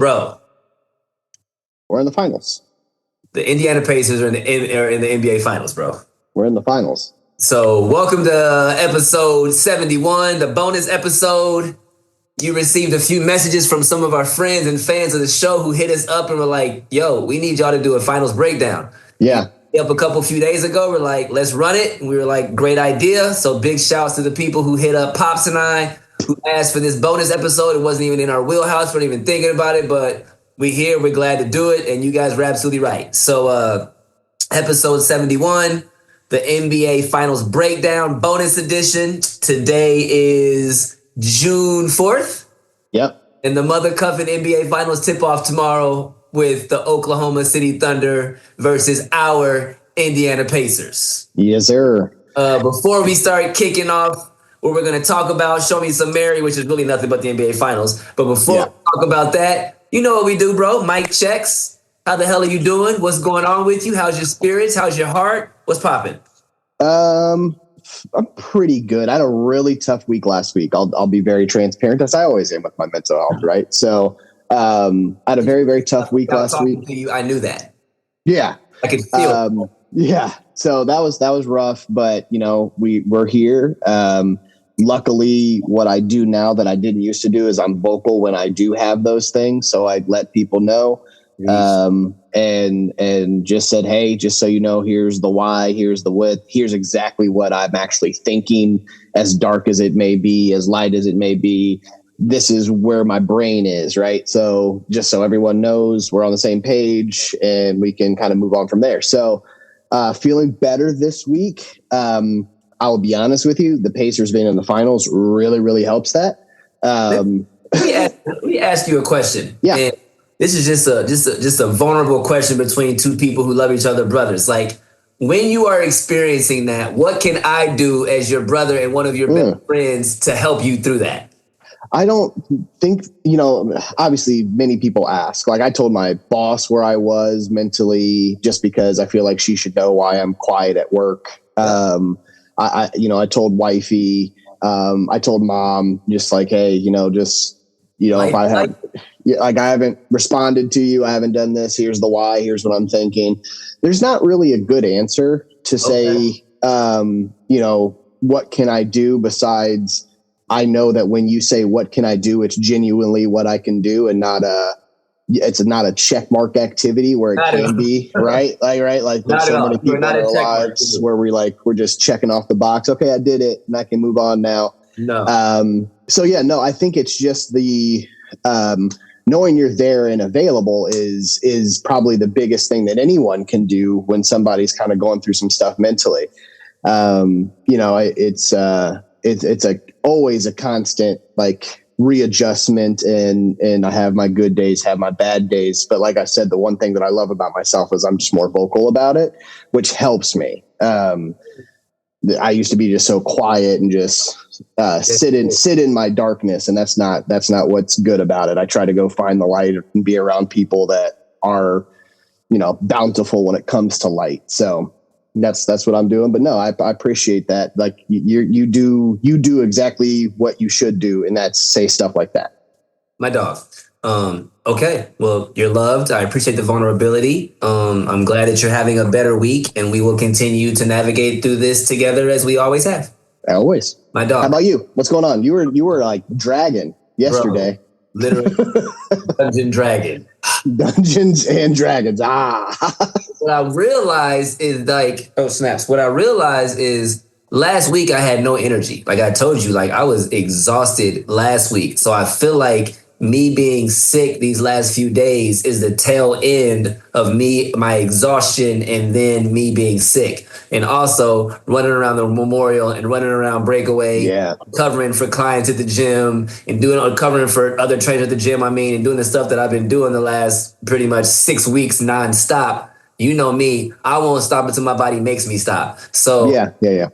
Bro, We're in the finals. the Indiana Pacers are in the NBA Finals, bro. We're in the finals. So welcome to episode 71, the bonus episode. You received a few messages from some of our friends and fans of the show who hit us up and were like, yo, we need y'all to do a finals breakdown. Yeah. Up a few days ago, we're like, let's run it. And we were like, great idea. So big shouts to the people who hit up Pops and I, who asked for this bonus episode. It wasn't even in our wheelhouse. We weren't even thinking about it, but we're here. We're glad to do it. And you guys were absolutely right. So episode 71, the NBA Finals Breakdown bonus edition. Today is June 4th. Yep. And the Mother Cuffin NBA Finals tip off tomorrow with the Oklahoma City Thunder versus our Indiana Pacers. Yes, sir. Before we start kicking off, what we're going to talk about, Show Me Some Mary, which is really nothing but the NBA Finals. But before we talk about that, you know what we do, bro. Mic checks. How the hell are you doing? What's going on with you? How's your spirits? How's your heart? What's popping? I'm pretty good. I had a really tough week last week. I'll be very transparent, as I always am with my mental health, right? So I had a very, very tough week last week. I knew that. Yeah. I could feel it. Yeah. So that was rough, but you know, we're here. Luckily, what I do now that I didn't used to do is I'm vocal when I do have those things. So I let people know. And just said, hey, just so you know, here's the why, here's the what, here's exactly what I'm actually thinking, as dark as it may be, as light as it may be. This is where my brain is, right? So just so everyone knows, we're on the same page and we can kind of move on from there. So feeling better this week. I'll be honest with you, the Pacers being in the finals really, really helps that. Let me ask you a question. Yeah. And this is just a vulnerable question between two people who love each other, brothers. Like, when you are experiencing that, what can I do as your brother and one of your best friends to help you through that? I don't think, obviously many people ask. Like, I told my boss where I was mentally just because I feel like she should know why I'm quiet at work. I told wifey, I told mom, just like, hey, if I have, I haven't responded to you, I haven't done this, here's the why, here's what I'm thinking. There's not really a good answer to say, what can I do besides I know that when you say, what can I do? It's genuinely what I can do and it's not a check mark activity where it can be, right? Like there's so many people in our lives where we're just checking off the box. Okay, I did it and I can move on now. No. I think it's just the knowing you're there and available is probably the biggest thing that anyone can do when somebody's kind of going through some stuff mentally. It's always a constant like readjustment, and I have my good days, have my bad days. But like I said, the one thing that I love about myself is I'm just more vocal about it, which helps me. I used to be just so quiet and just sit in my darkness, and that's not what's good about it. I try to go find the light and be around people that are, bountiful when it comes to light. So that's what I'm doing. But no, I appreciate that. Like you do exactly what you should do, and that's say stuff like that. My dog. Okay. Well, you're loved. I appreciate the vulnerability. I'm glad that you're having a better week, and we will continue to navigate through this together as we always have. Always. My dog. How about you? What's going on? You were like dragon yesterday. Bro, literally Dungeon Dragon. Dungeons and Dragons. What I realized is What I realized is last week I had no energy. Like I told you, like I was exhausted last week. So I feel like me being sick these last few days is the tail end of my exhaustion and then me being sick. And also running around the Memorial and running around Breakaway, covering for clients at the gym and covering for other trainers at the gym, and doing the stuff that I've been doing the last pretty much 6 weeks nonstop. You know me, I won't stop until my body makes me stop. So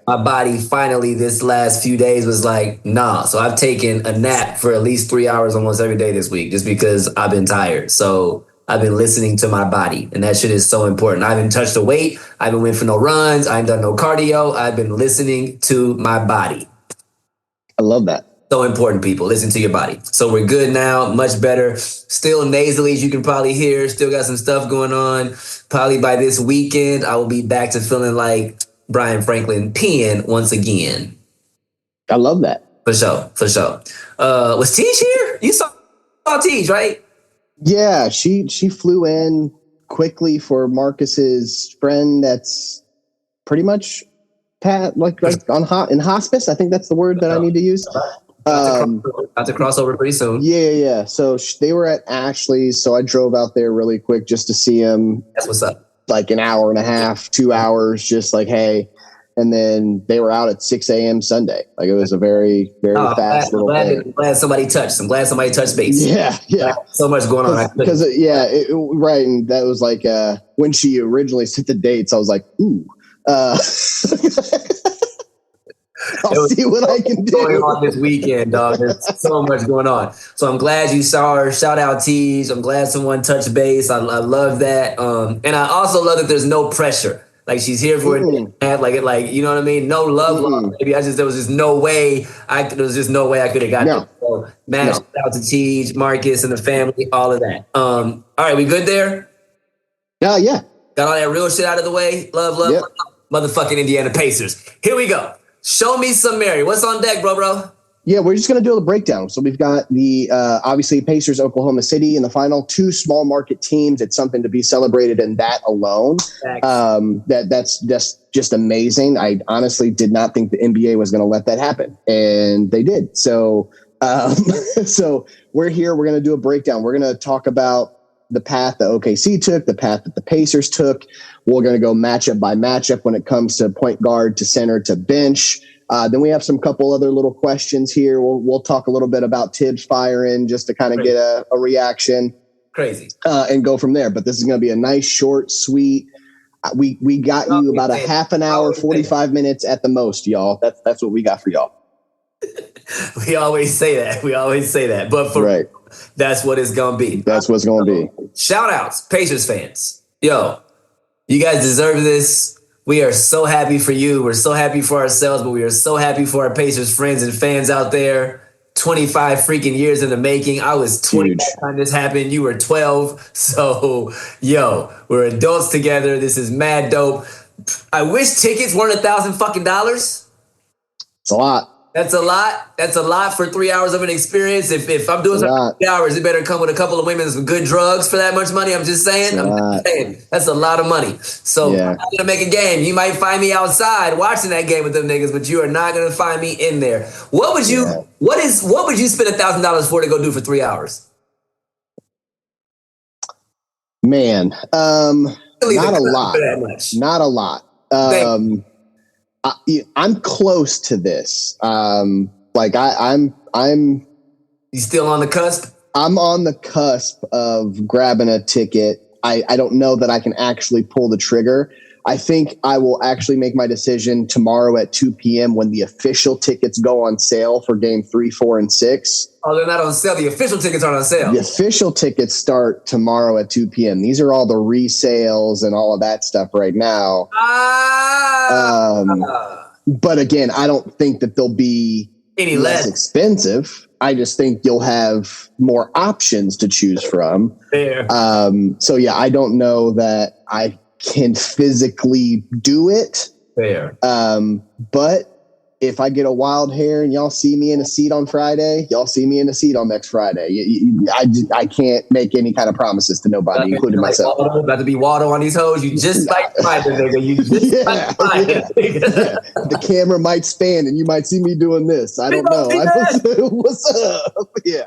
my body finally this last few days was like, nah. So I've taken a nap for at least 3 hours almost every day this week just because I've been tired. So I've been listening to my body, and that shit is so important. I haven't touched a weight. I haven't went for no runs. I haven't done no cardio. I've been listening to my body. I love that. So important, people. Listen to your body. So we're good now, much better. Still nasally, as you can probably hear. Still got some stuff going on. Probably by this weekend, I will be back to feeling like Brian Franklin peeing once again. I love that. For sure. Was Tej here? You saw Tej, right? Yeah, she flew in quickly for Marcus's friend that's pretty much like in hospice. I think that's the word that I need to use. About to cross over pretty soon. Yeah. So they were at Ashley's, so I drove out there really quick just to see him. That's what's up. Like an hour and a half, 2 hours, just like, hey. And then they were out at 6 a.m. Sunday. Like it was a very, very fast little thing. I'm glad somebody touched. I'm glad somebody touched base. Yeah. So much going on. Because right. And that was like when she originally set the dates, I was like, ooh. I'll see what I can do. Going on this weekend, dog. There's so much going on. So I'm glad you saw her. Shout out Tej. I'm glad someone touched base. I love that. And I also love that there's no pressure. Like she's here for it, like you know what I mean. No love, maybe there was just no way I could have gotten it. So, shout out to Tej, Marcus, and the family, all of that. All right, we good there? Yeah. Got all that real shit out of the way. Love, motherfucking Indiana Pacers. Here we go. Show me some Mary. What's on deck, bro? Yeah, we're just going to do a breakdown. So we've got the, obviously, Pacers, Oklahoma City in the final, 2 small market teams. It's something to be celebrated in that alone. That's just amazing. I honestly did not think the NBA was going to let that happen, and they did. So, so we're here. We're going to do a breakdown. We're going to talk about the path that OKC took, the path that the Pacers took. We're going to go matchup by matchup when it comes to point guard to center to bench. Then we have some couple other little questions here. We'll talk a little bit about Tibbs firing just to kind of get a reaction. Crazy. And go from there. But this is going to be a nice, short, sweet. We got you about a half an hour, 45 minutes at the most, y'all. That's what we got for y'all. We always say that. But that's what it's going to be. That's what's going to be. Shout outs, Pacers fans. Yo, you guys deserve this. We are so happy for you. We're so happy for ourselves, but we are so happy for our Pacers friends and fans out there. 25 freaking years in the making. I was 20 by the time this happened. You were 12. So, we're adults together. This is mad dope. I wish tickets weren't $1,000. It's a lot. That's a lot. That's a lot for 3 hours of an experience. If I'm doing something for 3 hours, it better come with a couple of women and some good drugs for that much money. I'm just saying. That's a lot of money. So I'm going to make a game. You might find me outside watching that game with them niggas, but you are not going to find me in there. What would you spend $1,000 for to go do for 3 hours? Man, not a lot. Not a lot. I'm close to this. I'm. You still on the cusp? I'm on the cusp of grabbing a ticket. I don't know that I can actually pull the trigger. I think I will actually make my decision tomorrow at 2 p.m. when the official tickets go on sale for game 3, 4, and 6. Oh, they're not on sale. The official tickets aren't on sale. The official tickets start tomorrow at 2 p.m. These are all the resales and all of that stuff right now. But again, I don't think that they'll be any less expensive. I just think you'll have more options to choose from. Fair. So yeah, I don't know that I can physically do it. Fair. But if I get a wild hair and y'all see me in a seat on Friday, y'all see me in a seat on next Friday. I can't make any kind of promises to nobody, including myself. About to be Waldo on these hoes. You just might find it, nigga. You just might find it. The camera might span and you might see me doing this. I don't know. What's up? Yeah.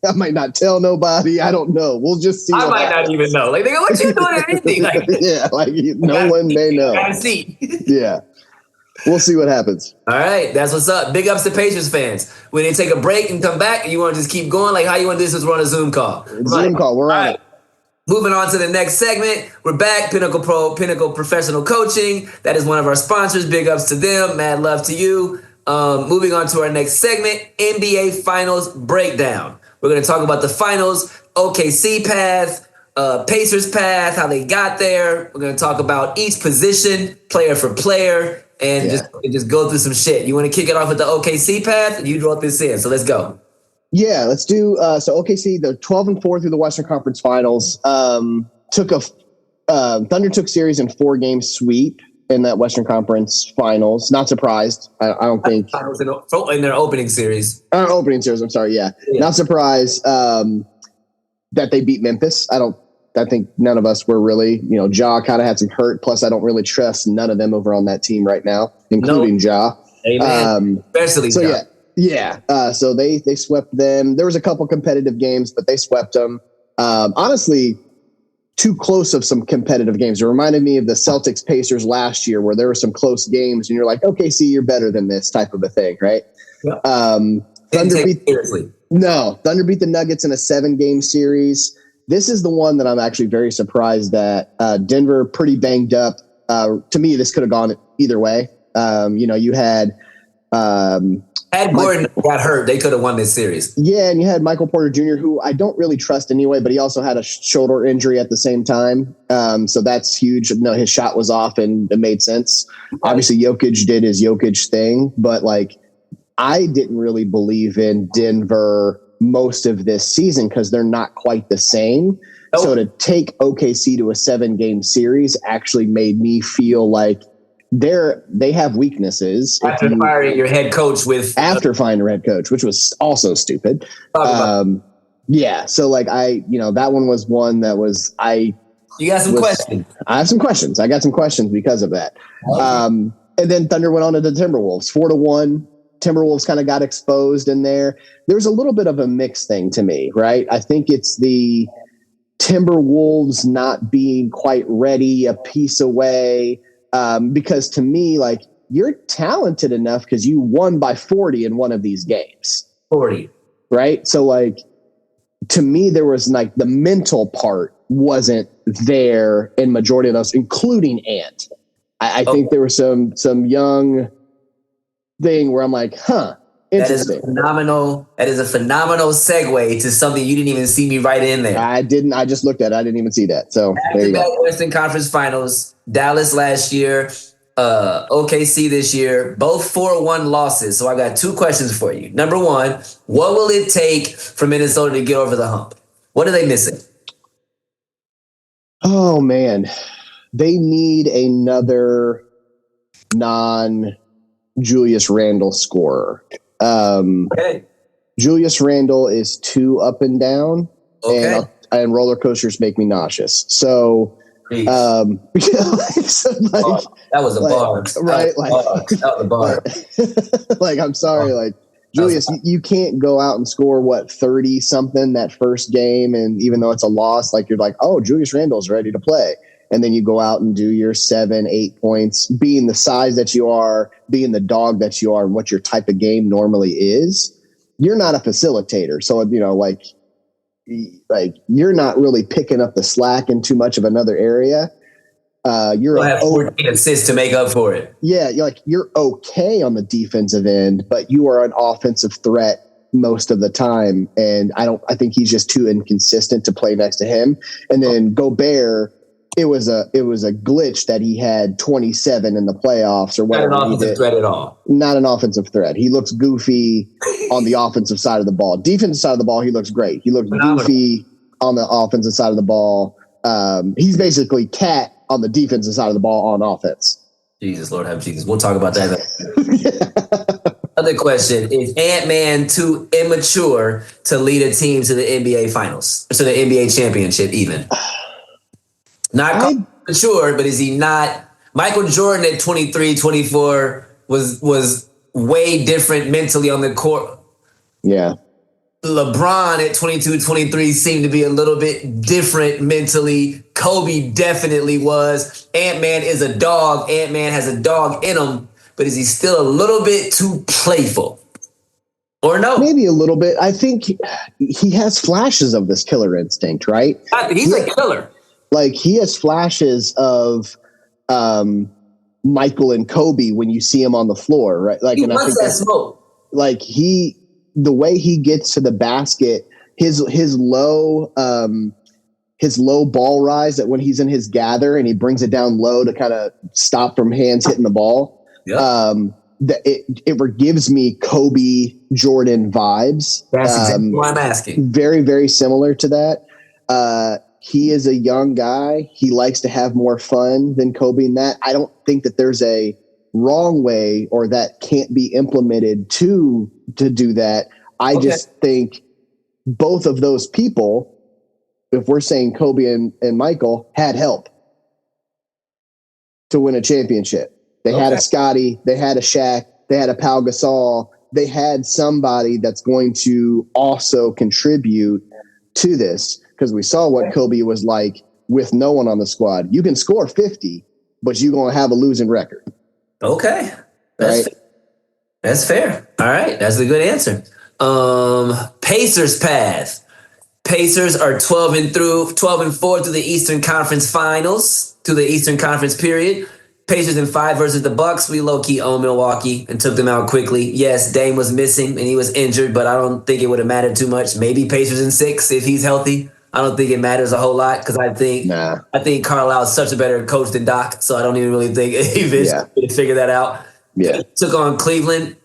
I might not tell nobody. I don't know. We'll just see. I might not even know. Like, nigga, what you doing at anything? Like, yeah, like no one may know. Got a seat. Yeah. We'll see what happens. All right. That's what's up. Big ups to Pacers fans. We need to take a break and come back. You want to just keep going? Like, how you want to do this? We're on a Zoom call. Zoom call. We're on it. Moving on to the next segment. We're back. Pinnacle Professional Coaching. That is one of our sponsors. Big ups to them. Mad love to you. Moving on to our next segment, NBA Finals Breakdown. We're going to talk about the finals, OKC path, Pacers path, how they got there. We're going to talk about each position, player for player, and just go through some shit. You want to kick it off with the OKC path? You brought this in, so let's go. Yeah, let's do. So OKC, they're 12-4 through the Western Conference Finals. Thunder took series in 4-game sweep in that Western Conference Finals. Not surprised. I don't think in their opening series. I'm sorry. Yeah. Not surprised that they beat Memphis. I think none of us were really. Ja kind of had some hurt. Plus, I don't really trust none of them over on that team right now, including Ja. Amen. Especially so Ja. So they swept them. There was a couple competitive games, but they swept them. Honestly, too close of some competitive games. It reminded me of the Celtics Pacers last year, where there were some close games, and you're like, okay, see, you're better than this type of a thing, right? Yeah. Thunder beat the Nuggets in a 7-game series. This is the one that I'm actually very surprised that Denver pretty banged up. To me, this could have gone either way. You had Gordon got hurt, they could have won this series. Yeah, and you had Michael Porter Jr., who I don't really trust anyway, but he also had a shoulder injury at the same time. So that's huge. No, his shot was off, and it made sense. Obviously, Jokic did his Jokic thing, but I didn't really believe in Denver most of this season because they're not quite the same. Oh. So to take OKC to a 7-game series actually made me feel like they have weaknesses. After firing your head coach which was also stupid. Yeah. So that one was one that was, you got some questions. I have some questions. I got some questions because of that. Okay. And then Thunder went on to the Timberwolves 4-1. Timberwolves kind of got exposed in there. There's a little bit of a mixed thing to me, right? I think it's the Timberwolves not being quite ready, a piece away. Because to me, you're talented enough because you won by 40 in one of these games. 40. Right? So to me, there was the mental part wasn't there in majority of those, including Ant. I think there was some young thing where I'm like, interesting. That is a phenomenal segue to something you didn't even see me write in there. I didn't. I just looked at it. I didn't even see that. So there you go. Western Conference Finals, Dallas last year, OKC this year, both 4-1 losses. So I got 2 questions for you. Number 1, what will it take for Minnesota to get over the hump? What are they missing? Oh, man. They need another non-Julius Randle scorer. Okay. Julius Randle is too up and down, and roller coasters make me nauseous. So, that was a bar, right? That was a bar. I'm sorry, Julius, you can't go out and score 30 something that first game, and even though it's a loss, you're like, oh, Julius Randle's ready to play. And then you go out and do your 7-8 points, being the size that you are, being the dog that you are, and what your type of game normally is. You're not a facilitator. So, you're not really picking up the slack in too much of another area. You'll have 14 assists to make up for it. Yeah. You're okay on the defensive end, but you are an offensive threat most of the time. And I think he's just too inconsistent to play next to him. And then Gobert, it was a glitch that he had 27 in the playoffs or whatever. Not an offensive threat at all. Not an offensive threat. He looks goofy on the offensive side of the ball. Defensive side of the ball, he looks great. He looks goofy on the offensive side of the ball. He's basically Cat on the defensive side of the ball on offense. Jesus, Lord have Jesus. We'll talk about that. Other question, is Ant-Man too immature to lead a team to the NBA Finals, to the NBA championship even? Not mature, but is he not? Michael Jordan at 23, 24 was way different mentally on the court. Yeah. LeBron at 22, 23 seemed to be a little bit different mentally. Kobe definitely was. Ant-Man is a dog. Ant-Man has a dog in him, but is he still a little bit too playful? Or no? Maybe a little bit. I think he has flashes of this killer instinct, right? He's a killer. He has flashes of Michael and Kobe when you see him on the floor, right? He wants that smoke. The way he gets to the basket, his low ball rise, that when he's in his gather and he brings it down low to kind of stop from hands hitting the ball. Yep. That it gives me Kobe Jordan vibes. That's exactly what I'm asking. Very, very similar to that. He is a young guy. He likes to have more fun than Kobe in that. I don't think that there's a wrong way or that can't be implemented to do that. I just think both of those people, if we're saying Kobe and Michael, had help to win a championship. They had a Scotty, they had a Shaq, they had a Pau Gasol. They had somebody that's going to also contribute to this, because we saw what Kobe was like with no one on the squad. You can score 50, but you're going to have a losing record. Okay. That's fair. All right. That's a good answer. Pacers path. Pacers are 12-4 through the Eastern Conference Finals, through the Eastern Conference period. Pacers in 5 versus the Bucks. We low-key own Milwaukee and took them out quickly. Yes, Dame was missing and he was injured, but I don't think it would have mattered too much. Maybe Pacers in 6 if he's healthy. I don't think it matters a whole lot because I think Carlisle is such a better coach than Doc, so I don't even really think he could figure that out. Yeah. Took on Cleveland,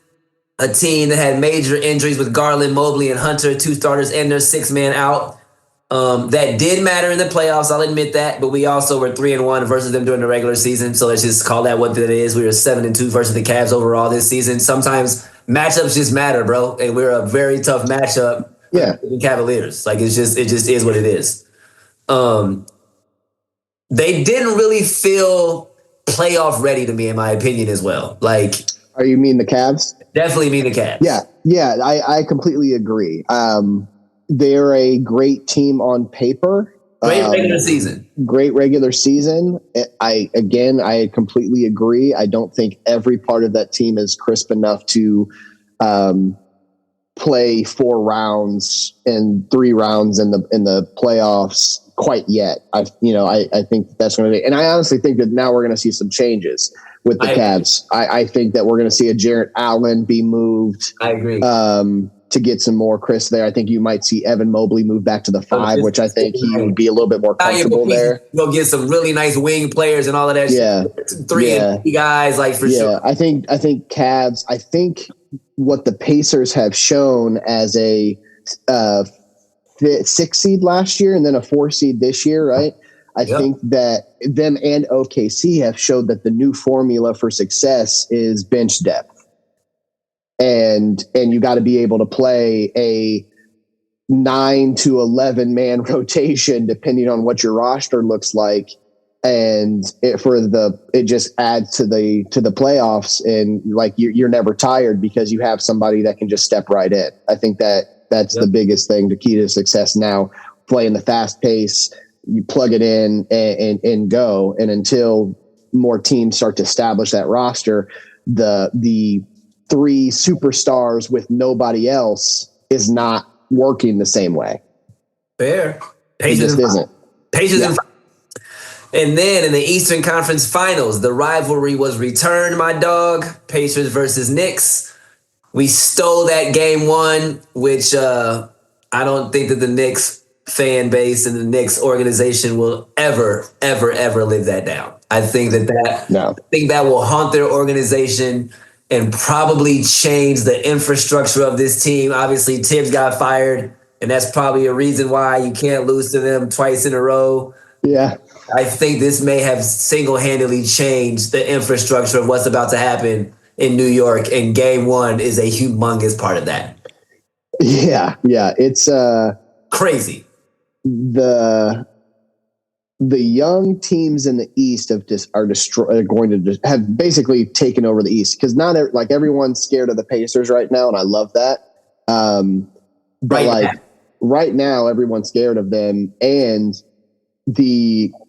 a team that had major injuries with Garland, Mobley, and Hunter, 2 starters and their 6-man out. That did matter in the playoffs, I'll admit that, but we also were 3-1 versus them during the regular season, so let's just call that what it is. We were 7-2 versus the Cavs overall this season. Sometimes matchups just matter, bro, and we're a very tough matchup. Yeah, the Cavaliers. Like it just is what it is. They didn't really feel playoff ready to me, in my opinion, as well. Like, are you mean the Cavs? Definitely mean the Cavs. Yeah, I completely agree. They're a great team on paper. Great regular season. Great regular season. I completely agree. I don't think every part of that team is crisp enough to play 4 rounds and 3 rounds in the playoffs quite yet. I think that's going to be, and I honestly think that now we're going to see some changes with the Cavs. I think that we're going to see a Jarrett Allen be moved. I agree. To get some more crisp there. I think you might see Evan Mobley move back to the 5, which I think he would be a little bit more comfortable there. Go get some really nice wing players and all of that. Yeah. Shit. 3 and 3 guys, like for sure. I think Cavs, I think what the Pacers have shown as a 6 seed last year and then a 4 seed this year, right? I think that them and OKC have showed that the new formula for success is bench depth. And you got to be able to play a 9 to 11 man rotation depending on what your roster looks like, and it just adds to the playoffs, and like you're never tired because you have somebody that can just step right in. I think that's the biggest thing, the key to success now. Playing the fast pace, you plug it in and go, and until more teams start to establish that roster, the 3 superstars with nobody else is not working the same way. Fair. Pacers isn't. And then in the Eastern Conference Finals, the rivalry was returned, my dog. Pacers versus Knicks. We stole that game 1, which I don't think that the Knicks fan base and the Knicks organization will ever live that down. I think that will haunt their organization and probably change the infrastructure of this team. Obviously, Tibbs got fired, and that's probably a reason why you can't lose to them twice in a row. Yeah. I think this may have single-handedly changed the infrastructure of what's about to happen in New York, and Game 1 is a humongous part of that. Yeah. It's crazy. The young teams in the East are going to have basically taken over the East, because not everyone's scared of the Pacers right now, and I love that. Right now, everyone's scared of them, and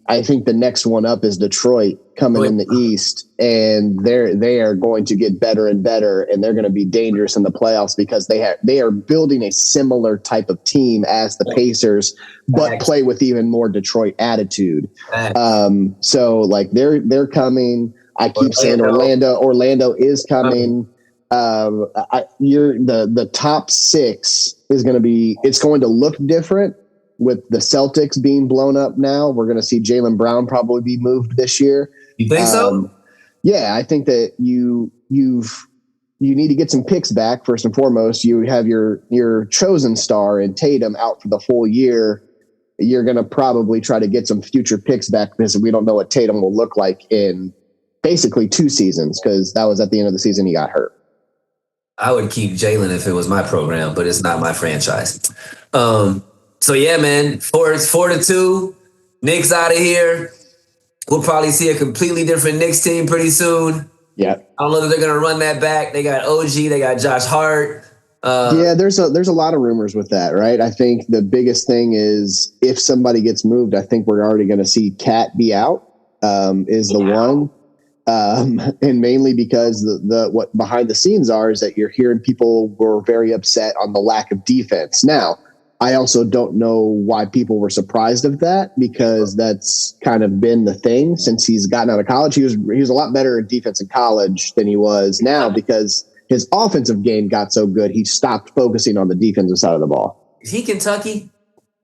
I think the next one up is Detroit coming in the East, and they are going to get better and better, and they're going to be dangerous in the playoffs because they are building a similar type of team as the Pacers, but play with even more Detroit attitude. So like they're coming. I keep saying Orlando is coming. The top 6 is going to be. It's going to look different. With the Celtics being blown up now, we're going to see Jaylen Brown probably be moved this year. You think so? Yeah, I think that you need to get some picks back first and foremost. You have your chosen star in Tatum out for the full year. You're going to probably try to get some future picks back because we don't know what Tatum will look like in basically 2 seasons, because that was at the end of the season he got hurt. I would keep Jalen if it was my program, but it's not my franchise. So yeah, man, it's 4-2. Knicks out of here. We'll probably see a completely different Knicks team pretty soon. Yeah, I don't know that they're going to run that back. They got OG, they got Josh Hart. Yeah, there's a lot of rumors with that, right? I think the biggest thing is if somebody gets moved, I think we're already going to see Cat be out. Is the one. And mainly because the what behind the scenes is that you're hearing people were very upset on the lack of defense. Now, I also don't know why people were surprised of that, because that's kind of been the thing since he's gotten out of college. He was a lot better at defense in college than he was now, because his offensive game got so good he stopped focusing on the defensive side of the ball. Is he Kentucky?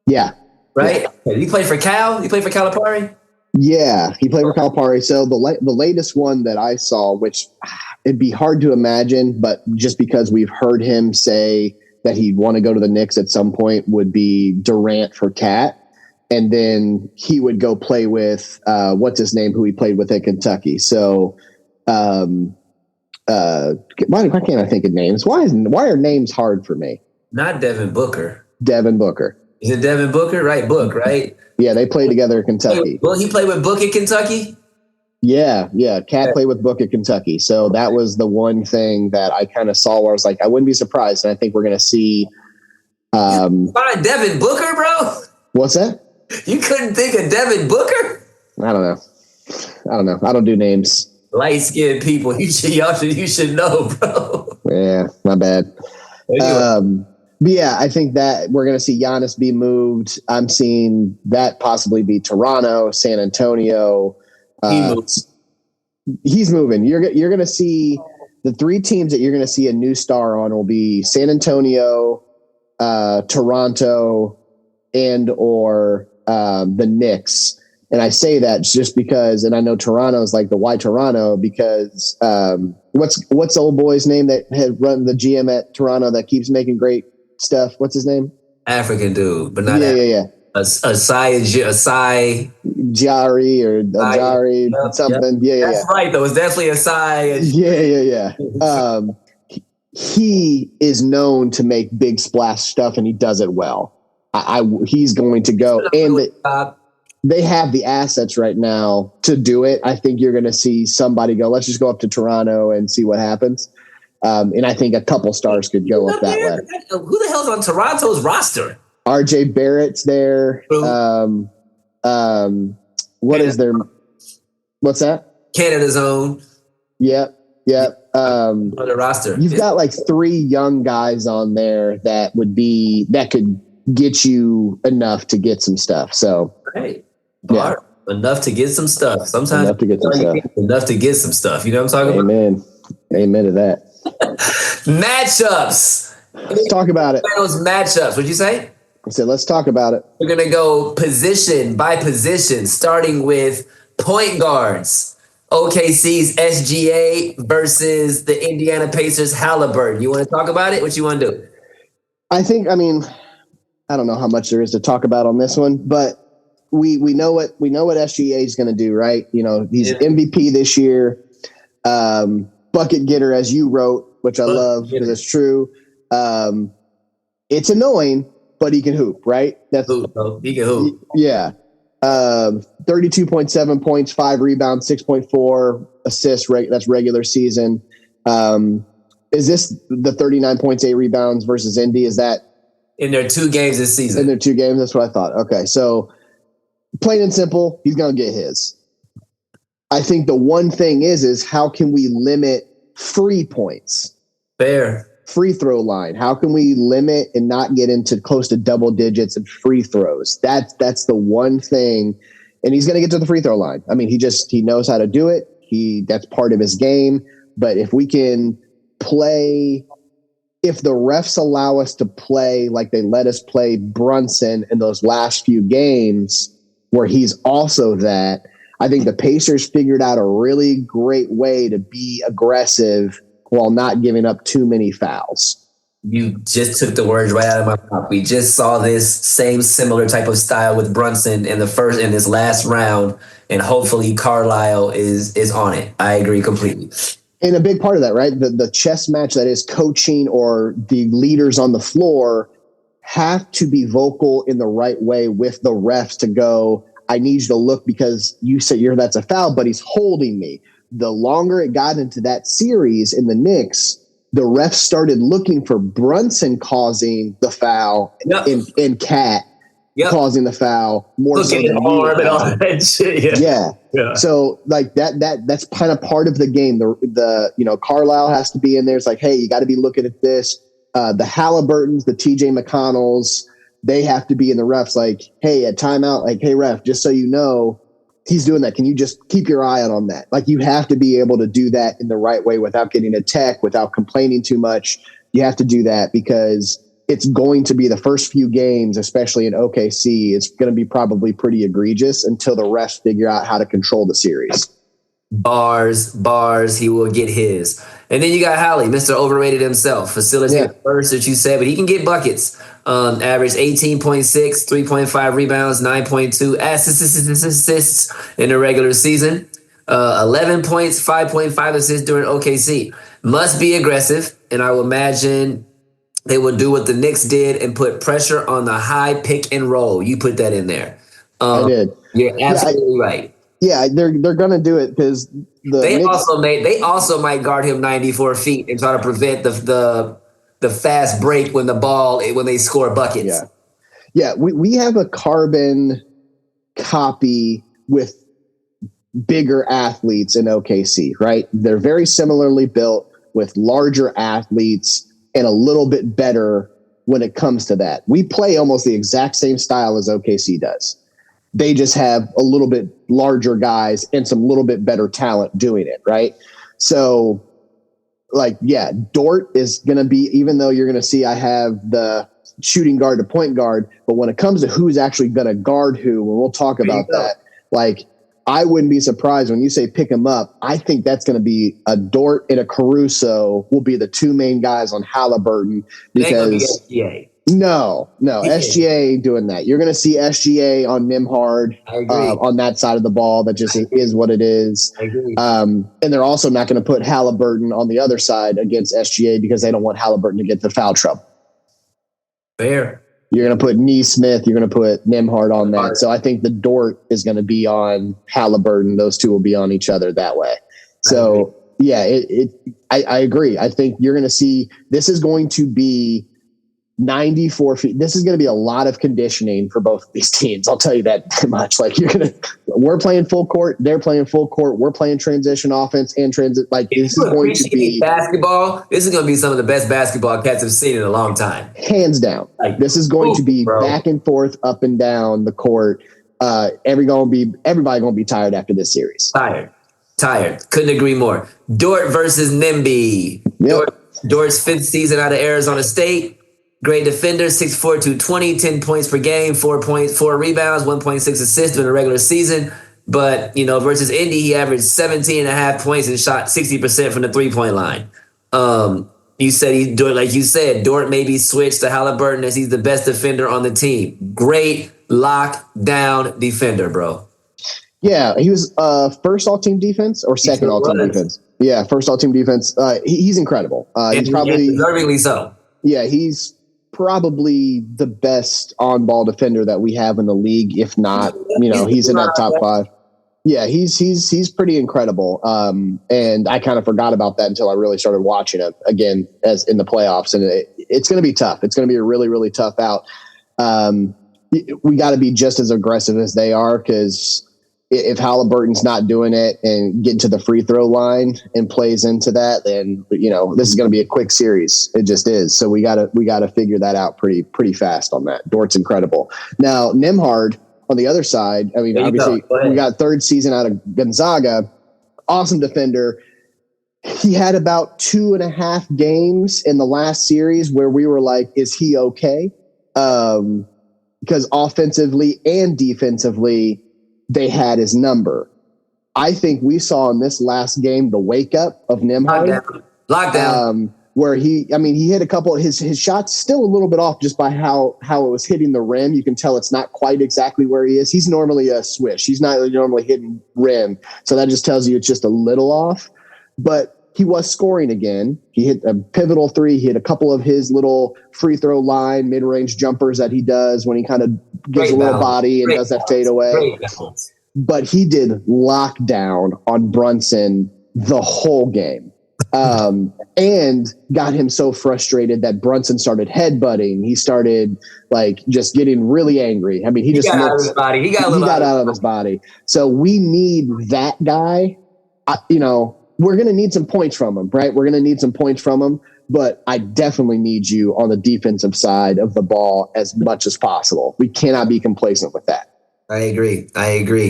Yeah. Right? Yeah. Did he play for Cal? He played for Calipari? Yeah, he played for Calipari. So the latest one that I saw, which it'd be hard to imagine, but just because we've heard him say that he'd want to go to the Knicks at some point, would be Durant for Cat. And then he would go play with, what's his name, who he played with at Kentucky. So why can't I think of names? Why are names hard for me? Not Devin Booker. Devin Booker. Is it Devin Booker? Right, Book, right? Yeah, they played together at Kentucky. Well, he played with Book at Kentucky? Yeah. Cat played with Book at Kentucky. So that was the one thing that I kind of saw where I was like, I wouldn't be surprised. And I think we're going to see. Find Devin Booker, bro? What's that? You couldn't think of Devin Booker? I don't know. I don't do names. Light-skinned people. You should know, bro. Yeah, my bad. But yeah, I think that we're going to see Giannis be moved. I'm seeing that possibly be Toronto, San Antonio. He's moving. You're going to see the 3 teams that you're going to see a new star on will be San Antonio, Toronto, and or the Knicks. And I say that just because, and I know Toronto is like the why Toronto, because what's the old boy's name that had run the GM at Toronto that keeps making great stuff? What's his name? African dude, but not yeah. Asai Jari or Jari something. Yeah. That's right, though. It's definitely Asai. Yeah. He is known to make big splash stuff, and he does it well. He's going to go, and they have the assets right now to do it. I think you're going to see somebody go, let's just go up to Toronto and see what happens. And I think a couple stars could go up that way. Who the hell's on Toronto's roster? RJ Barrett's there. What's that? Canada's own. Yep. On the roster. You've got like 3 young guys on there that could get you enough to get some stuff. So, right. Enough to get some stuff. Sometimes enough to get some stuff. Enough to get some stuff. You know what I'm talking about? Amen to that. Matchups. Let's talk about it. Those matchups. What'd you say? I said, let's talk about it. We're going to go position by position, starting with point guards. OKC's SGA versus the Indiana Pacers Haliburton. You want to talk about it? What you want to do? I don't know how much there is to talk about on this one, but we know what SGA is going to do, right? You know, he's MVP this year, bucket getter, as you wrote, which I love because it's true. It's annoying, but he can hoop, right? He can hoop. Yeah. 32.7 points, 5 rebounds, 6.4 assists. That's regular season. Is this the 39 points, 8 rebounds versus Indy? Is that in their 2 games this season? In their 2 games, that's what I thought. Okay, so plain and simple, he's going to get his. I think the one thing is how can we limit free points? Fair. Free throw line. How can we limit and not get into close to double digits in free throws? That's the one thing. And he's going to get to the free throw line. I mean, he knows how to do it. That's part of his game. But if we can play, if the refs allow us to play like they let us play Brunson in those last few games where he's also that, I think the Pacers figured out a really great way to be aggressive while not giving up too many fouls. You just took the words right out of my mouth. We just saw this same similar type of style with Brunson in this last round, and hopefully Carlisle is on it. I agree completely. And a big part of that, right? The chess match that is coaching or the leaders on the floor have to be vocal in the right way with the refs to go, I need you to look because you said that's a foul, but he's holding me. The longer it got into that series in the Knicks, the refs started looking for Brunson causing the foul and Cat causing the foul more so than arm and all that shit. Yeah. So like that's kind of part of the game. The Carlisle has to be in there. It's like, hey, you got to be looking at this. The Haliburtons, the TJ McConnells, they have to be in the refs. Like, hey, at timeout, like, hey, ref, just so you know, he's doing that. Can you just keep your eye out on that? Like, you have to be able to do that in the right way without getting a tech, without complaining too much. You have to do that because it's going to be the first few games, especially in OKC. It's going to be probably pretty egregious until the refs figure out how to control the series. Bars, he will get his. And then you got Hallie, Mr. Overrated himself. Facilitated first, that you said, but he can get buckets. Average 18.6, 3.5 rebounds, 9.2 assists in the regular season. 11 points, 5.5 assists during OKC. Must be aggressive, and I will imagine they will do what the Knicks did and put pressure on the high pick and roll. You put that in there. I did. You're absolutely right. Yeah, they're going to do it because they also might guard him 94 feet and try to prevent the fast break when they score buckets. Yeah. We have a carbon copy with bigger athletes in OKC, right? They're very similarly built with larger athletes and a little bit better when it comes to that. We play almost the exact same style as OKC does. They just have a little bit larger guys and some little bit better talent doing it, right? So, Dort is going to be, even though you're going to see I have the shooting guard to point guard, but when it comes to who's actually going to guard who, and we'll talk about that, I wouldn't be surprised when you say pick him up. I think that's going to be a Dort and a Caruso will be the two main guys on Haliburton because No, SGA ain't doing that. You're going to see SGA on Nembhard on that side of the ball. That just is what it is. I agree. And they're also not going to put Haliburton on the other side against SGA because they don't want Haliburton to get the foul trouble. Fair. You're going to put Neesmith. You're going to put Nembhard on that. So I think the Dort is going to be on Haliburton. Those two will be on each other that way. So, I agree. I think you're going to see this is going to be 94 feet. This is going to be a lot of conditioning for both of these teams. I'll tell you that much. We're playing full court. They're playing full court. We're playing transition offense and transit. This is going to be basketball. This is going to be some of the best basketball cats have seen in a long time. Hands down. This is going to be back and forth, up and down the court. Everybody going to be tired after this series. Tired. Couldn't agree more. Dort versus Nimby. Yep. Dort's fifth season out of Arizona State. Great defender, 6'4", 220, 10 points per game, 4 rebounds, 1.6 assists during the regular season. But, versus Indy, he averaged 17.5 points and shot 60% from the three-point line. You said Dort may be switched to Haliburton as he's the best defender on the team. Great lockdown defender, bro. Yeah, he was first all-team defense or second all-team defense. Yeah, first all-team defense. He's incredible. He's probably deservingly so. Yeah, he's probably the best on-ball defender that we have in the league. If not, he's in that top 5. Yeah, he's pretty incredible. And I kind of forgot about that until I really started watching him again as in the playoffs. And it's going to be tough. It's going to be a really, really tough out. We got to be just as aggressive as they are because if Haliburton's not doing it and getting to the free throw line and plays into that, then this is going to be a quick series. It just is. So we got to figure that out pretty fast on that. Dort's incredible. Now Nembhard on the other side. I mean, obviously we got third season out of Gonzaga. Awesome defender. He had about 2.5 games in the last series where we were like, is he okay? Because offensively and defensively, they had his number. I think we saw in this last game the wake up of Nembhard. Lockdown. Where he hit a couple of his shots still a little bit off just by how it was hitting the rim. You can tell it's not quite exactly where he is. He's normally a swish. He's not normally hitting rim. So that just tells you it's just a little off. But he was scoring again. He hit a pivotal three. He hit a couple of his little free throw line, mid-range jumpers that he does when he kind of gives a little body and does that fadeaway. But he did lockdown on Brunson the whole game. And got him so frustrated that Brunson started headbutting. He started just getting really angry. I mean, he got out of his body. He got out of his body. So we need that guy. We're going to need some points from him, right? We're going to need some points from him, but I definitely need you on the defensive side of the ball as much as possible. We cannot be complacent with that. I agree.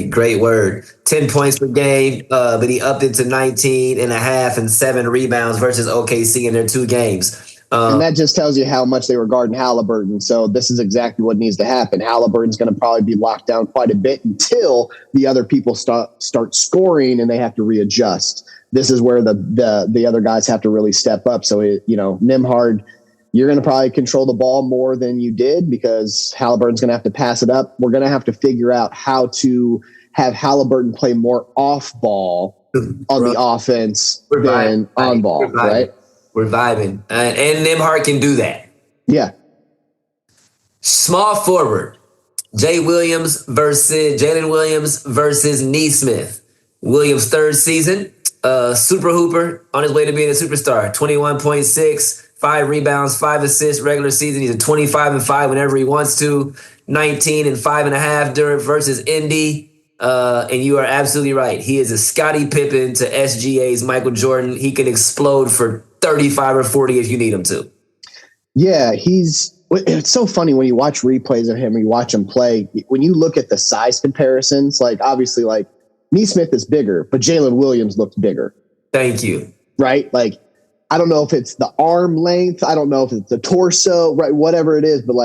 Great word. 10 points per game, but he upped it to 19 and a half and 7 rebounds versus OKC in their 2 games. And that just tells you how much they were guarding Haliburton. So this is exactly what needs to happen. Haliburton's going to probably be locked down quite a bit until the other people start scoring and they have to readjust. This is where the other guys have to really step up. So, Nembhard, you're going to probably control the ball more than you did because Haliburton's going to have to pass it up. We're going to have to figure out how to have Haliburton play more off ball on the offense than on ball, right? We're vibing. And Nembhard can do that. Yeah. Small forward, Jalen Williams versus Neesmith. Williams' 3rd season, super hooper on his way to being a superstar. 21.6. 5 rebounds, 5 assists, regular season. He's a 25-5 whenever he wants to. 19 and 5.5 during versus Indy. And you are absolutely right. He is a Scottie Pippen to SGA's Michael Jordan. He can explode for 35 or 40 if you need him to. Yeah, it's so funny when you watch replays of him or you watch him play. When you look at the size comparisons, obviously Neesmith is bigger, but Jalen Williams looked bigger. Thank you. Right? I don't know if it's the arm length. I don't know if it's the torso, right? Whatever it is, but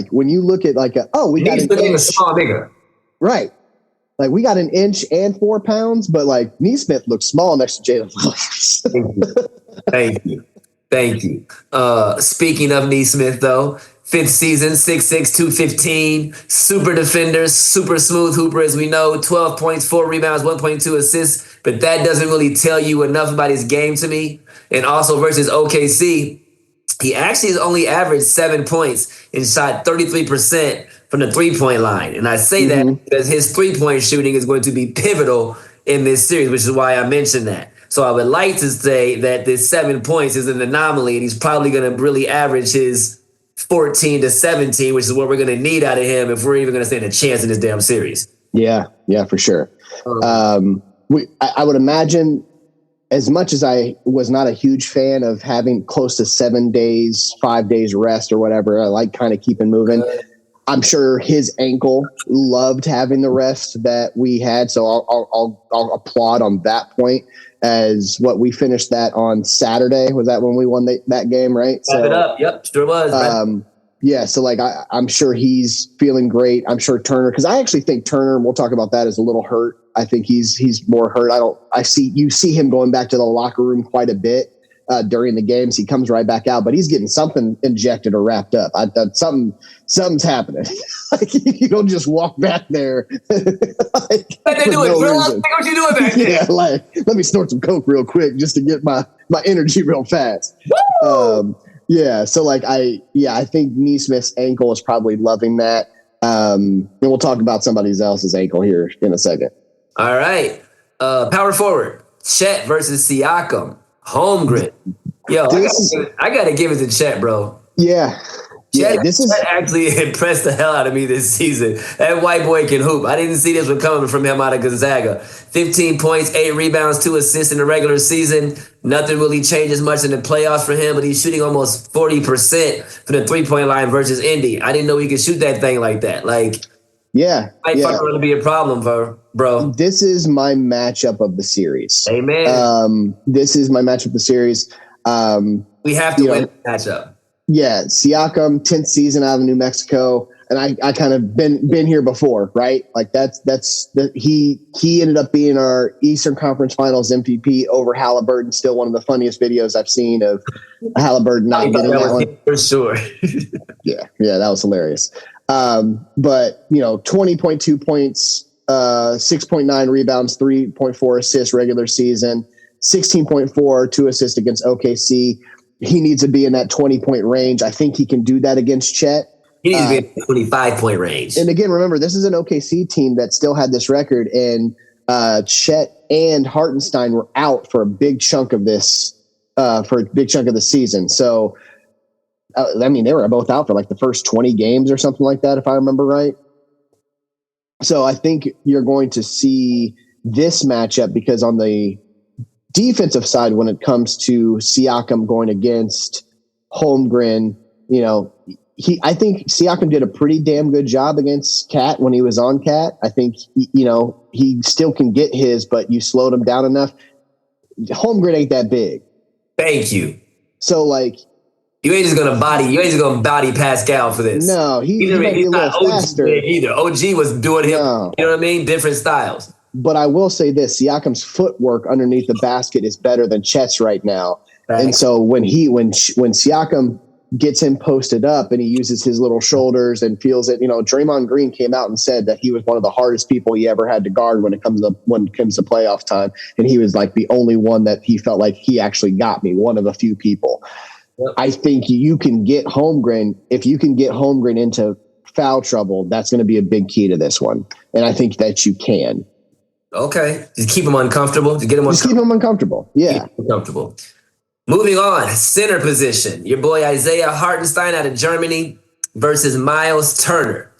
when you look at we got an inch, small bigger, right? We got an inch and 4 pounds, but Neesmith looks small next to Jalen Williams. Thank you. Speaking of Neesmith, though, 5th season, 6'6", 215, super defender, super smooth hooper, as we know, 12 points, 4 rebounds, 1.2 assists, but that doesn't really tell you enough about his game to me. And also versus OKC, he actually has only averaged 7 points and shot 33% from the 3-point line. And I say that because his 3-point shooting is going to be pivotal in this series, which is why I mentioned that. So I would like to say that this 7 points is an anomaly, and he's probably going to really average his 14 to 17, which is what we're going to need out of him if we're even going to stand a chance in this damn series. Yeah, for sure. I would imagine, as much as I was not a huge fan of having close to 7 days, 5 days rest or whatever, I like kind of keeping moving. I'm sure his ankle loved having the rest that we had. So I'll applaud on that point. As what we finished that on Saturday. Was that when we won that game, right? Wrap it up. Yep, sure was. Yeah, so I'm sure he's feeling great. I'm sure Turner, because I actually think Turner, and we'll talk about that, is a little hurt. I think he's more hurt. You see him going back to the locker room quite a bit during the games. He comes right back out, but he's getting something injected or wrapped up. Something's happening. You don't just walk back there. What you doing back there? Yeah, let me snort some coke real quick just to get my energy real fast. Yeah, so I think Neesmith's ankle is probably loving that. And we'll talk about somebody else's ankle here in a second. All right. Power forward, Chet versus Siakam. Home grit. Yo, I gotta give it to Chet, bro. Yeah. Chet actually impressed the hell out of me this season. That white boy can hoop. I didn't see this one coming from him out of Gonzaga. 15 points, 8 rebounds, 2 assists in the regular season. Nothing really changes much in the playoffs for him, but he's shooting almost 40% from the 3-point line versus Indy. I didn't know he could shoot that thing like that. Might fucking really be a problem bro. This is my matchup of the series. Amen. This is my matchup of the series. We have to win the matchup. Yeah, Siakam, 10th season out of New Mexico. and I kind of been here before, right? Like he ended up being our Eastern Conference Finals MVP over Haliburton. Still one of the funniest videos I've seen of Haliburton not getting that one. For sure. Yeah, that was hilarious. But 20.2 points, 6.9 rebounds, 3.4 assists regular season, 16.4, 2 assists against OKC. He needs to be in that 20-point range. I think he can do that against Chet. He needs to be in the 25-point range. And again, remember, this is an OKC team that still had this record, and Chet and Hartenstein were out for a big chunk of this, season. So, they were both out for like the first 20 games or something like that, if I remember right. So I think you're going to see this matchup, because on the defensive side, when it comes to Siakam going against Holmgren, I think Siakam did a pretty damn good job against Cat when he was on Cat. I think, he still can get his, but you slowed him down enough. Holmgren ain't that big. Thank you. So you ain't just gonna body Pascal for this. No, he's not OG faster either. OG was doing him. No. You know what I mean? Different styles. But I will say this: Siakam's footwork underneath the basket is better than Chet's right now. Right. And so when Siakam gets him posted up and he uses his little shoulders and feels it, Draymond Green came out and said that he was one of the hardest people he ever had to guard when it comes to playoff time, and he was like the only one that he felt like he actually got me, one of a few people. Yep. I think you can get Holmgren. If you can get Holmgren into foul trouble, that's going to be a big key to this one, and I think that you can. Okay. Just keep him uncomfortable. Keep him uncomfortable. Yeah. Keep him uncomfortable. Moving on. Center position. Your boy Isaiah Hartenstein out of Germany versus Miles Turner.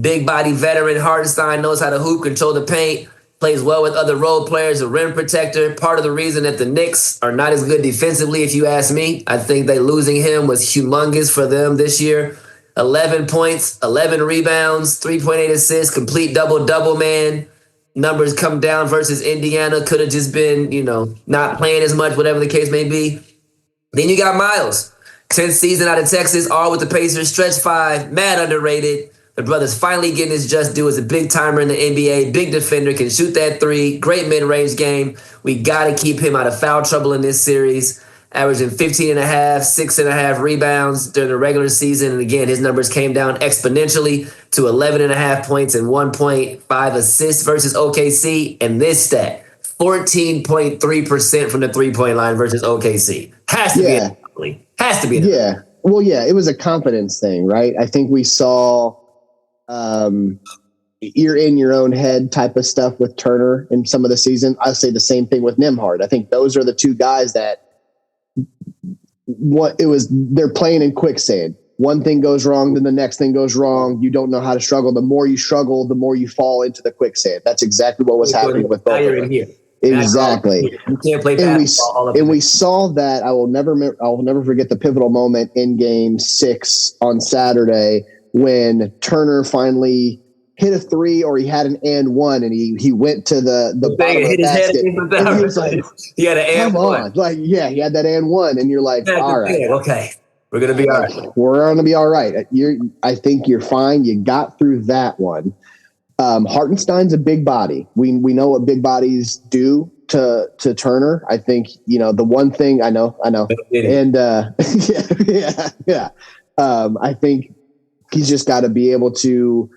Big body veteran Hartenstein knows how to hoop, control the paint, plays well with other role players, a rim protector. Part of the reason that the Knicks are not as good defensively, if you ask me. I think that losing him was humongous for them this year. 11 points, 11 rebounds, 3.8 assists, complete double-double, man. Numbers come down versus Indiana. Could have just been, not playing as much, whatever the case may be. Then you got Miles. 10th season out of Texas, all with the Pacers, stretch 5, mad underrated. The brother's finally getting his just due as a big timer in the NBA, big defender, can shoot that 3, great mid-range game. We got to keep him out of foul trouble in this series. Averaging 15.5, 6.5 rebounds during the regular season. And again, his numbers came down exponentially to 11.5 points and 1.5 assists versus OKC. And this stat, 14.3% from the three-point line versus OKC. Has to be. Yeah. Well, yeah, it was a confidence thing, right? I think we saw you're in your own head type of stuff with Turner in some of the season. I'll say the same thing with Nembhard. I think those are the two guys that they're playing in quicksand. One thing goes wrong, then the next thing goes wrong. You don't know how to struggle. The more you struggle, the more you fall into the quicksand. That's exactly what was happening with both of them. Exactly. You can't play basketball. And we saw that. I'll never forget the pivotal moment in Game 6 on Saturday when Turner finally hit a 3, or he had an and one, and he went to the bottom of the basket. And he was like, he had an and one. He had that and one, and you're like, all right, okay, we're gonna be all right. We're gonna be all right. I think you're fine. You got through that one. Hartenstein's a big body. We know what big bodies do to Turner. I think the one thing I know, and yeah. I think he's just got to be able to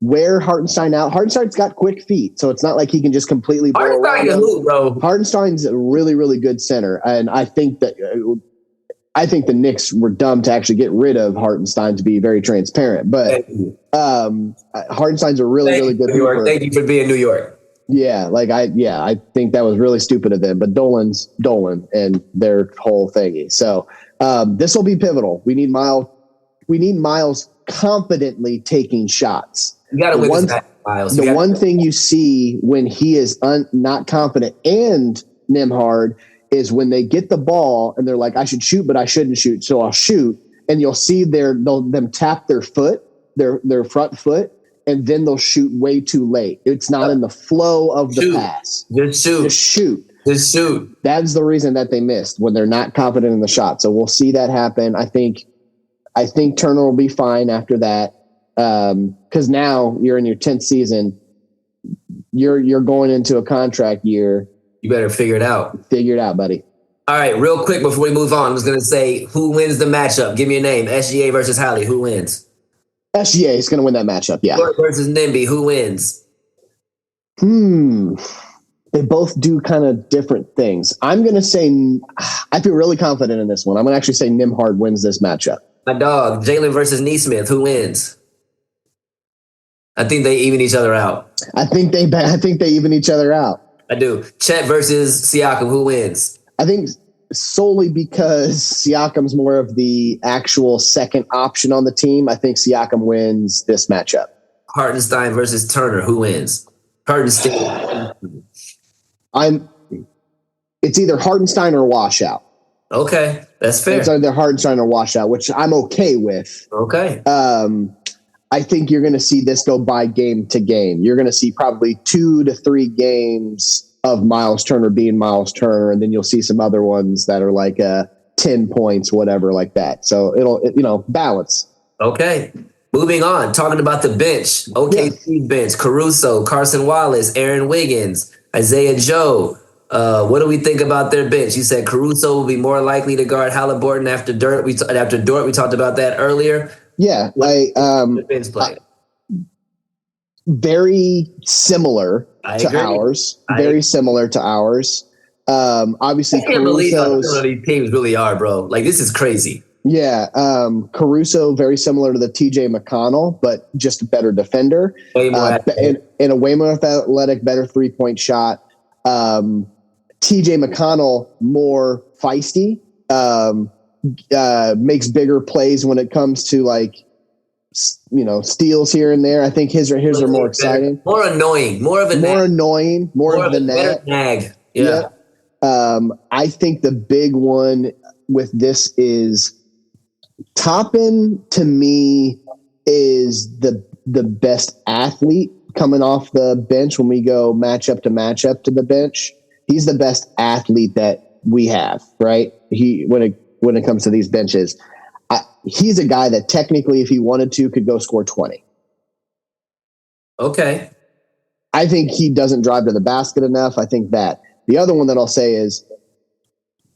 wear Hartenstein out. Hartenstein's got quick feet, so it's not like he can just completely blow around him. Hartenstein's a really, really good center, and I think the Knicks were dumb to actually get rid of Hartenstein, to be very transparent. But Hartenstein's a really, really good hooper. Thank you for being New York. Yeah, I think that was really stupid of them. But Dolan's Dolan and their whole thingy. So this will be pivotal. We need Miles confidently taking shots. You got to win this, Miles. The one thing you see when he is not confident and Nembhard is when they get the ball and they're like, I should shoot, but I shouldn't shoot, so I'll shoot. And you'll see them tap their foot, their front foot, and then they'll shoot way too late. It's not in the flow of the pass. Just shoot. That's the reason that they missed, when they're not confident in the shot. So we'll see that happen. I think Turner will be fine after that. Because now you're in your 10th season. You're going into a contract year. You better figure it out. Figure it out, buddy. All right, real quick before we move on, I was going to say, who wins the matchup? Give me a name. SGA versus Hallie. Who wins? SGA is going to win that matchup, yeah. Short versus Nimby. Who wins? They both do kind of different things. I'm going to say, I feel really confident in this one. I'm going to actually say Nimhard wins this matchup. My dog, Jalen versus Neesmith. Who wins? I think they even each other out. I think they even each other out. I do. Chet versus Siakam. Who wins? I think solely because Siakam's more of the actual second option on the team. I think Siakam wins this matchup. Hartenstein versus Turner. Who wins? Hartenstein. It's either Hartenstein or washout. Okay, that's fair. It's either Hartenstein or washout, which I'm okay with. Okay. I think you're going to see this go by game to game. You're going to see probably 2 to 3 games of Miles Turner being Miles Turner, and then you'll see some other ones that are like 10 points, whatever, like that. So it'll balance. Okay. Moving on, talking about the bench. OKC bench, Caruso, Carson Wallace, Aaron Wiggins, Isaiah Joe. What do we think about their bench? You said Caruso will be more likely to guard Haliburton after Dort. We talked about that earlier. Yeah, bench play. Very similar to ours. Very similar to ours. Obviously, I can't believe how similar these teams really are, bro. Like, this is crazy. Yeah, Caruso very similar to the TJ McConnell, but just a better defender. Way more and a way more athletic, better 3-point shot. TJ McConnell more feisty. Makes bigger plays when it comes to steals here and there. I think his are more exciting, more annoying, more of the nag. Yeah. I think the big one with this is Toppin. To me, is the best athlete coming off the bench when we go matchup to matchup to the bench. He's the best athlete that we have, right? When it comes to these benches, he's a guy that technically, if he wanted to, could go score 20. Okay. I think he doesn't drive to the basket enough. I think that. The other one that I'll say is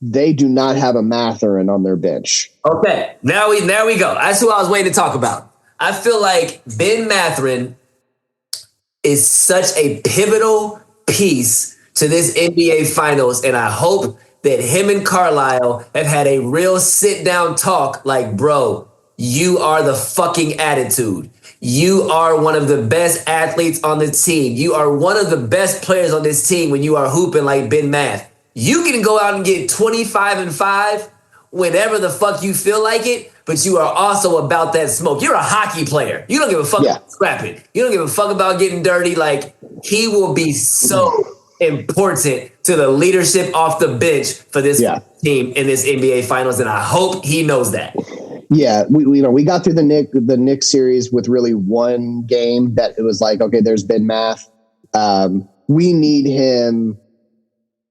they do not have a Mathurin on their bench. Okay. Now we go. That's who I was waiting to talk about. I feel like Ben Mathurin is such a pivotal piece to this NBA Finals, and I hope that him and Carlisle have had a real sit-down talk like, bro, you are the fucking attitude. You are one of the best athletes on the team. You are one of the best players on this team when you are hooping like Ben Math. You can go out and get 25-5 whenever the fuck you feel like it, but you are also about that smoke. You're a hockey player. You don't give a fuck about scrapping. You don't give a fuck about getting dirty. Like, he will be so important to the leadership off the bench for this team in this NBA Finals, and I hope he knows that. Yeah, we got through the Knicks series with really one game that it was like, okay, there's Ben Math. We need him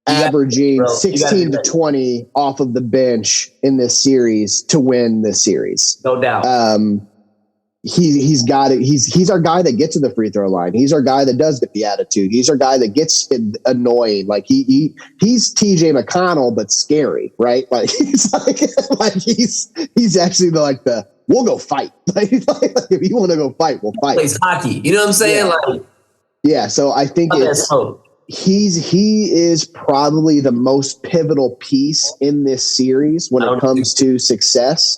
averaging 16 to 20 off of the bench in this series to win this series. No doubt. He's got it. He's our guy that gets to the free throw line. He's our guy that does get the attitude. He's our guy that gets annoyed. Like he's TJ McConnell, but scary, right? Like he's he's actually we'll go fight. Like if you want to go fight, we'll fight. Plays hockey. You know what I'm saying? Yeah. So I think he is probably the most pivotal piece in this series when it comes to success.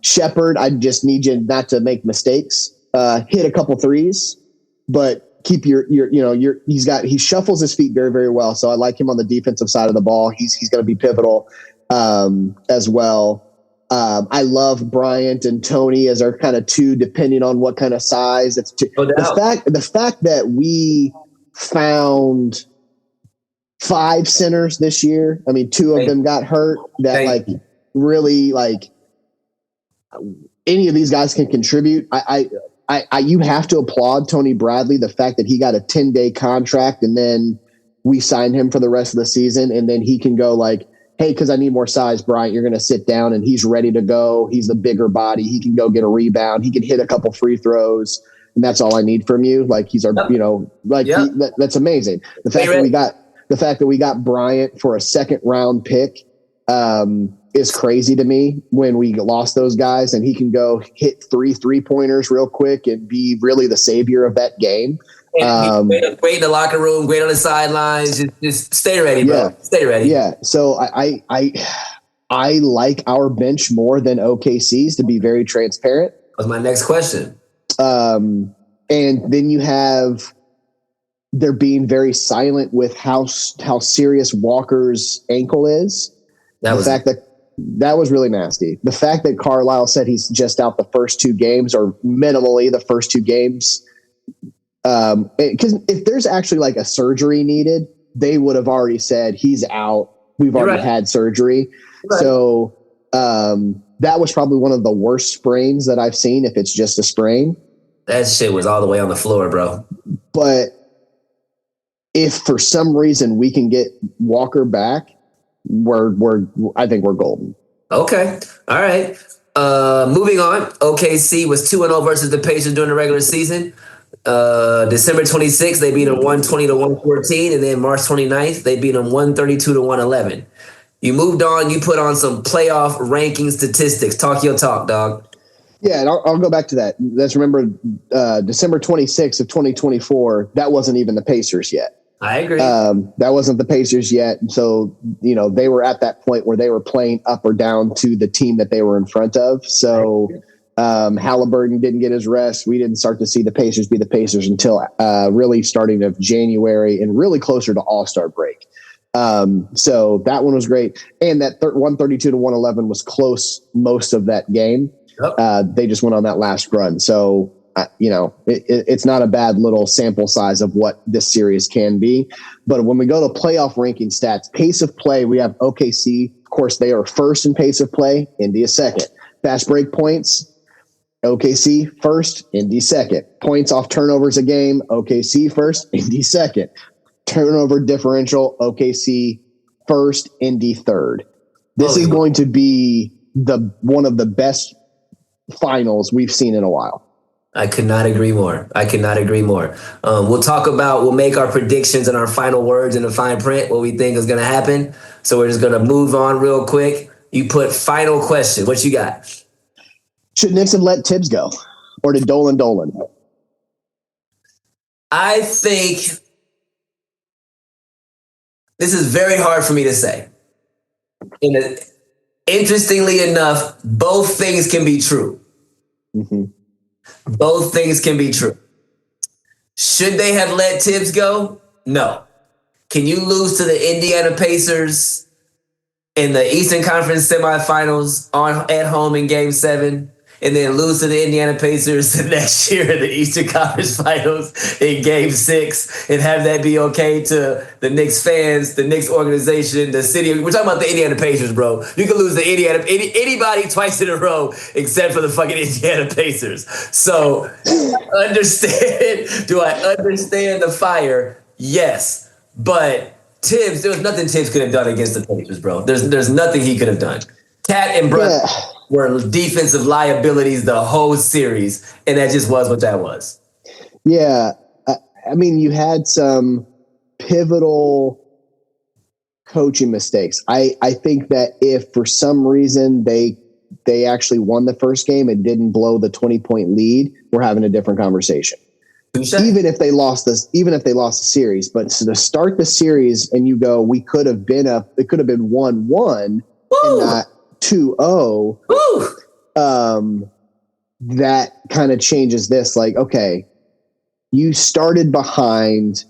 Shepherd, I just need you not to make mistakes. Hit a couple threes, but keep he shuffles his feet very, very well. So I like him on the defensive side of the ball. He's going to be pivotal as well. I love Bryant and Tony as our kind of two, depending on what kind of size. The fact that we found 5 centers this year. I mean, 2 of them got hurt. That really any of these guys can contribute. You have to applaud Tony Bradley, the fact that he got a 10-day contract and then we signed him for the rest of the season, and then he can go hey, because I need more size, Bryant, you're going to sit down, and he's ready to go. He's the bigger body. He can go get a rebound. He can hit a couple free throws, and that's all I need from you. Like he's our, that's amazing. The fact that we got Bryant for a second round pick is crazy to me when we lost those guys, and he can go hit 3-3-pointers real quick and be really the savior of that game. Great in the locker room, great on the sidelines. Just stay ready, bro. Yeah. Stay ready. Yeah. So I like our bench more than OKC's, to be very transparent. That was my next question. And then you have they're being very silent with how serious Walker's ankle is. That was really nasty. The fact that Carlisle said he's just out the first 2 games, or minimally the first 2 games. Because if there's actually like a surgery needed, they would have already said he's out. We've already had surgery. Right. So that was probably one of the worst sprains that I've seen, if it's just a sprain. That shit was all the way on the floor, bro. But if for some reason we can get Walker back, I think we're golden. Okay. All right. Moving on. OKC was 2-0 versus the Pacers during the regular season. December 26th, they beat them 120-114, and then March 29th, they beat them 132-111. You moved on. You put on some playoff ranking statistics. Talk your talk, dog. Yeah, and I'll go back to that. Let's remember December 26th of 2024, that wasn't even the Pacers yet. I agree. That wasn't the Pacers yet. So, they were at that point where they were playing up or down to the team that they were in front of. So Haliburton didn't get his rest. We didn't start to see the Pacers be the Pacers until really starting of January and really closer to All-Star break. So that one was great. And that 132-111 was close most of that game. Yep. They just went on that last run. So, it's not a bad little sample size of what this series can be. But when we go to playoff ranking stats, pace of play, we have OKC. Of course, they are first in pace of play. Indy is second. Fast break points, OKC first, Indy second. Points off turnovers a game, OKC first, Indy second. Turnover differential, OKC first, Indy third. This is going to be one of the best finals we've seen in a while. I could not agree more. We'll make our predictions and our final words in the fine print, what we think is going to happen. So we're just going to move on real quick. You put final question. What you got? Should Knicks have let Tibbs go? Or did Dolan? I think this is very hard for me to say. Interestingly enough, both things can be true. Mm-hmm. Both things can be true. Should they have let Tibbs go? No. Can you lose to the Indiana Pacers in the Eastern Conference semifinals at home in Game 7, and then lose to the Indiana Pacers the next year in the Eastern Conference Finals in Game 6, and have that be okay to the Knicks fans, the Knicks organization, the city? We're talking about the Indiana Pacers, bro. You can lose to anybody twice in a row except for the fucking Indiana Pacers. So, do I understand the fire? Yes. But Tibbs, there was nothing Tibbs could have done against the Pacers, bro. There's nothing he could have done. Cat and Brunson were defensive liabilities the whole series, and that just was what that was. Yeah. I mean, you had some pivotal coaching mistakes. I think that if for some reason they actually won the first game and didn't blow the 20-point lead, we're having a different conversation. Even if they lost the series, but to start the series and you go, it could have been 1-1 and not 2-0. That kind of changes this. Like, okay, you started behind.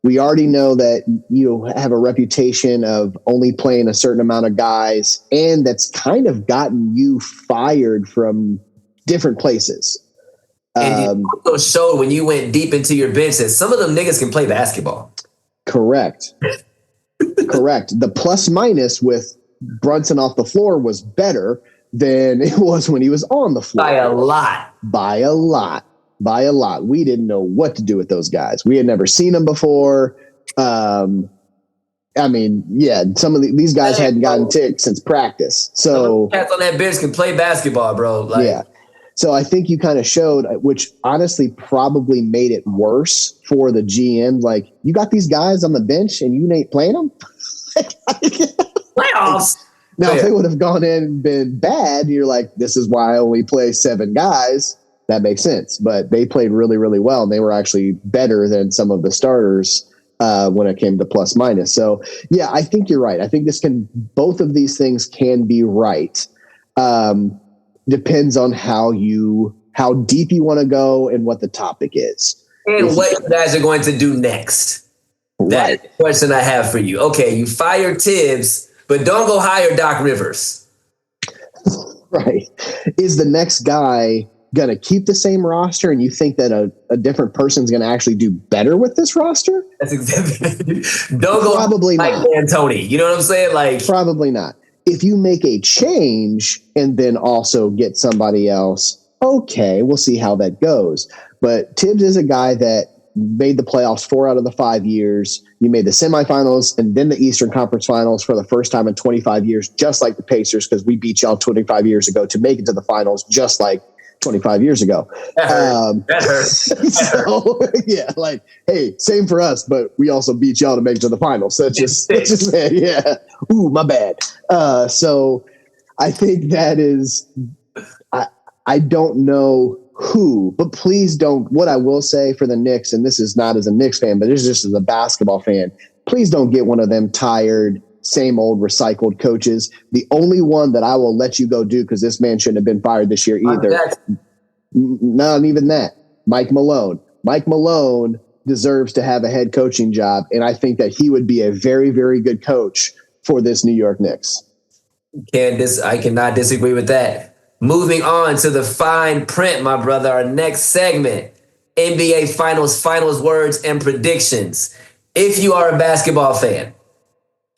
We already know that you have a reputation of only playing a certain amount of guys, and that's kind of gotten you fired from different places. And you also showed when you went deep into your bench that some of them niggas can play basketball. Correct. The plus minus with Brunson off the floor was better than it was when he was on the floor. By a lot. We didn't know what to do with those guys. We had never seen them before. I mean, yeah, some of these guys hadn't gotten ticks since practice. So cats on that bench can play basketball, bro. Like, yeah. So I think you kind of showed, which honestly probably made it worse for the GM. Like, you got these guys on the bench and you ain't playing them. Playoffs. Now, if they would have gone in and been bad, you're like, this is why I only play 7 guys. That makes sense. But they played really, really well. And they were actually better than some of the starters when it came to plus minus. So, yeah, I think you're right. I think both of these things can be right. Depends on how deep you want to go and what the topic is. And what you guys are going to do next. Right. That's the question I have for you. Okay, you fire Tibbs, but don't go hire Doc Rivers. Right. Is the next guy going to keep the same roster, and you think that a different person's going to actually do better with this roster? That's exactly. Don't go probably Mike not. D'Antoni. You know what I'm saying? Like, probably not. If you make a change and then also get somebody else, okay, we'll see how that goes. But Tibbs is a guy that made the playoffs 4 out of the 5 years. You made the semifinals and then the Eastern Conference Finals for the first time in 25 years, just like the Pacers, because we beat y'all 25 years ago to make it to the finals, just like 25 years ago. That hurt. So, yeah, like, hey, same for us, but we also beat y'all to make it to the finals. So it's just yeah. Ooh, my bad. So I think that is, I don't know who, but please don't. What I will say for the Knicks, and this is not as a Knicks fan, but this is just as a basketball fan, please don't get one of them tired, same old recycled coaches. The only one that I will let you go do, because this man shouldn't have been fired this year either. Not even that. Mike Malone. Mike Malone deserves to have a head coaching job, and I think that he would be a very, very good coach for this New York Knicks. I cannot disagree with that. Moving on to the fine print, my brother. Our next segment, NBA Finals words and predictions. If you are a basketball fan,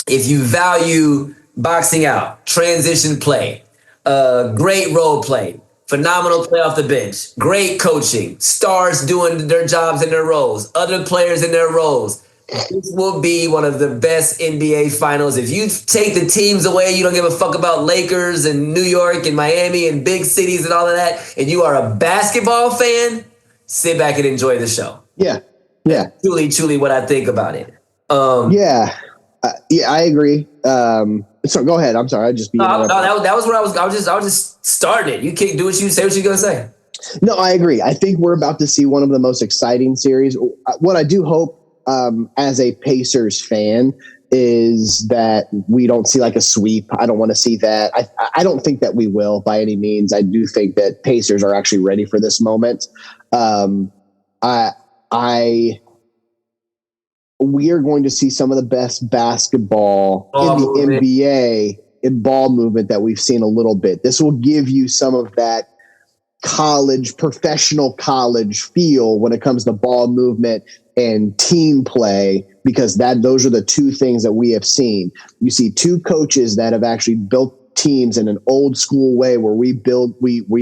if you value boxing out, transition play, great role play, phenomenal play off the bench, great coaching, stars doing their jobs in their roles, other players in their roles, this will be one of the best NBA Finals. If you take the teams away, you don't give a fuck about Lakers and New York and Miami and big cities and all of that, and you are a basketball fan, sit back and enjoy the show. Yeah. Truly what I think about it. Yeah, I agree. So go ahead. I'm sorry. I just that was what I was just starting it. You can't do what you say. What you gonna say? No, I agree. I think we're about to see one of the most exciting series. What I do hope, as a Pacers fan, is that we don't see like a sweep. I don't want to see that. I don't think that we will by any means. I do think that Pacers are actually ready for this moment. We are going to see some of the best basketball in the NBA in ball movement that we've seen a little bit. This will give you some of that professional college feel when it comes to ball movement and team play, because those are the two things that we have seen. You see two coaches that have actually built teams in an old school way where we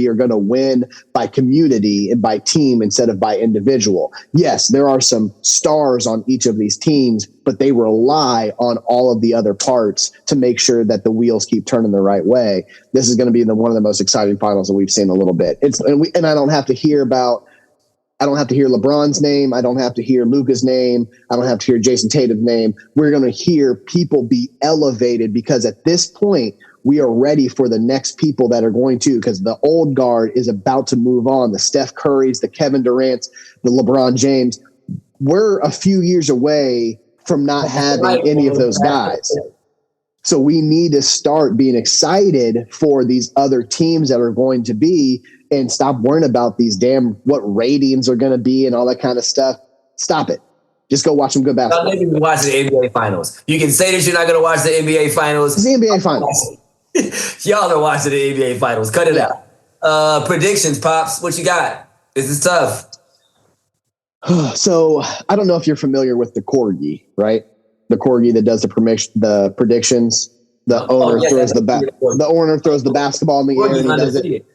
are going to win by community and by team instead of by individual. Yes, there are some stars on each of these teams, but they rely on all of the other parts to make sure that the wheels keep turning the right way. This is going to be one of the most exciting finals that we've seen in a little bit. And I don't have to hear LeBron's name. I don't have to hear Luka's name. I don't have to hear Jason Tatum's name. We're going to hear people be elevated, because at this point, we are ready for the next people that are going to, because the old guard is about to move on. The Steph Currys, the Kevin Durant's, the LeBron James. We're a few years away from not having any of those guys. So we need to start being excited for these other teams that are going to be, and stop worrying about these what ratings are going to be and all that kind of stuff. Stop it. Just go watch some good basketball. Not even watch the NBA Finals. You can say that you're not going to watch the NBA Finals. It's the NBA Finals. Y'all are watching the NBA Finals. Cut it out. Predictions, Pops. What you got? This is tough. So I don't know if you're familiar with the corgi, right? The corgi that does the predictions. The owner throws the basketball in the air and he does it.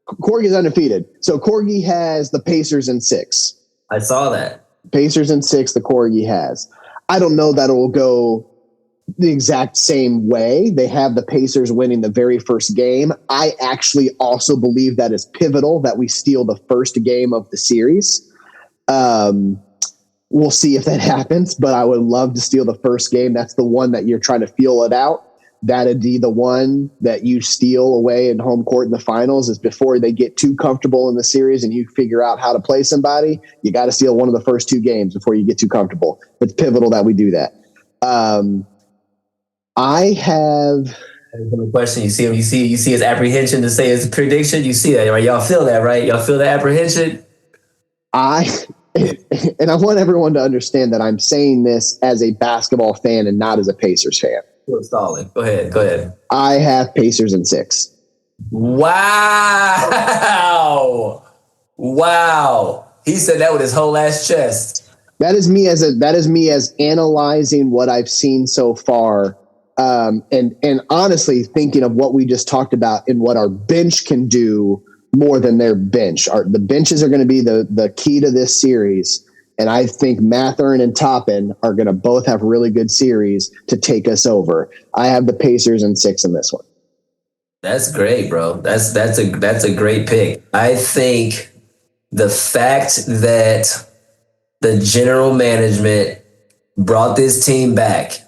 Corgi is undefeated. So Corgi has the Pacers in 6. I saw that. Pacers in 6. The Corgi has. I don't know that it will go the exact same way. They have the Pacers winning the very first game. I actually also believe that is pivotal that we steal the first game of the series. We'll see if that happens, but I would love to steal the first game. That's the one that you're trying to feel it out. That'd be the one that you steal away in home court in the finals is before they get too comfortable in the series and you figure out how to play somebody. You got to steal one of the first two games before you get too comfortable. It's pivotal that we do that. I have a question. You see his apprehension to say his prediction. You see that, right? Y'all feel that, right? Y'all feel the apprehension? And I want everyone to understand that I'm saying this as a basketball fan and not as a Pacers fan. Stalling. Go ahead. I have Pacers in 6. Wow. He said that with his whole ass chest. That is me as analyzing what I've seen so far. And honestly thinking of what we just talked about and what our bench can do more than their bench. The benches are going to be the key to this series. And I think Matherin and Toppin are going to both have really good series to take us over. I have the Pacers in 6 in this one. That's great, bro. That's a great pick. I think the fact that the general management brought this team back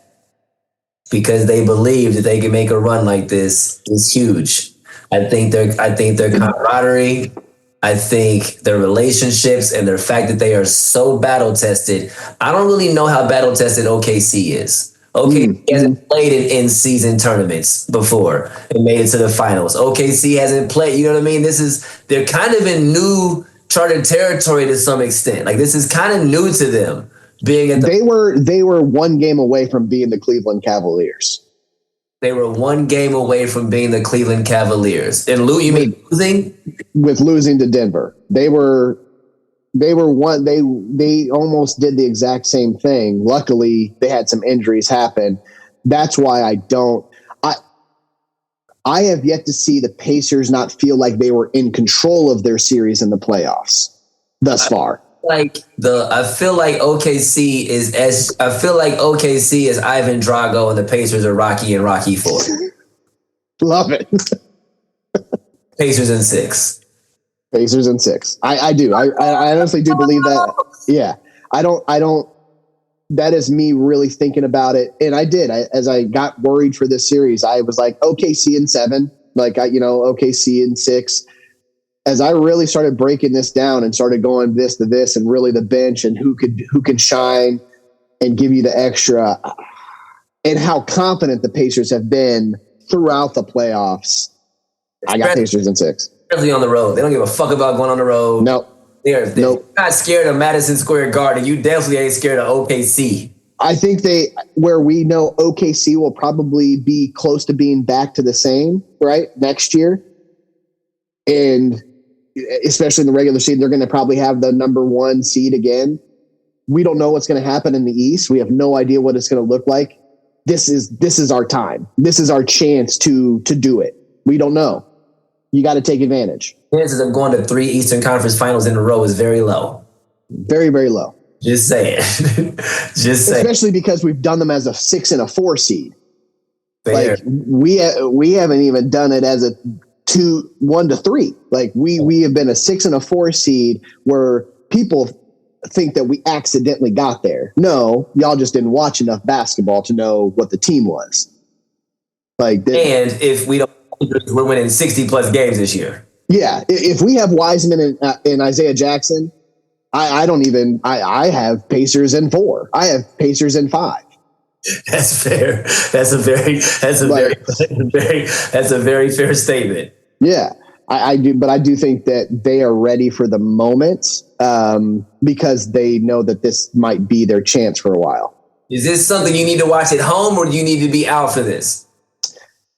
because they believe that they can make a run like this is huge. I think their camaraderie, I think their relationships and their fact that they are so battle tested. I don't really know how battle tested OKC is. OKC hasn't played in in-season tournaments before and made it to the finals. OKC hasn't played, you know what I mean? They're kind of in new charted territory to some extent. Like this is kind of new to them. They were one game away from being the Cleveland Cavaliers. They were one game away from being the Cleveland Cavaliers. And you mean losing? With losing to Denver. They almost did the exact same thing. Luckily, they had some injuries happen. That's why I have yet to see the Pacers not feel like they were in control of their series in the playoffs thus far. I feel like OKC is Ivan Drago and the Pacers are Rocky and Rocky 4. Love it. Pacers in 6. Pacers in 6. I do. I honestly do believe that. Yeah. I don't. That is me really thinking about it. And I did. As I got worried for this series, I was like OKC in 7, OKC in 6. As I really started breaking this down and started going this to this and really the bench and who can shine and give you the extra and how confident the Pacers have been throughout the playoffs, I got Pacers in 6. Especially on the road. They don't give a fuck about going on the road. Nope. They're not scared of Madison Square Garden. You definitely ain't scared of OKC. I think where we know OKC will probably be close to being back to the same, right, next year. And especially in the regular season, they're going to probably have the number 1 seed again. We don't know what's going to happen in the East. We have no idea what it's going to look like. This is our time. This is our chance to do it. We don't know. You got to take advantage. Chances of going to 3 Eastern Conference Finals in a row is very low. Very, very low. Just saying. Especially because we've done them as a 6 and a 4 seed. Fair. Like we haven't even done it as a 1 to 3. Like we have been a 6 and a 4 seed where people think that we accidentally got there. No, y'all just didn't watch enough basketball to know what the team was. And if we don't, we're winning 60 plus games this year. Yeah, if we have Wiseman and Isaiah Jackson, I have Pacers in 4. I have Pacers in 5. That's fair. That's a very fair statement. Yeah, I do, but I do think that they are ready for the moment because they know that this might be their chance for a while. Is this something you need to watch at home, or do you need to be out for this?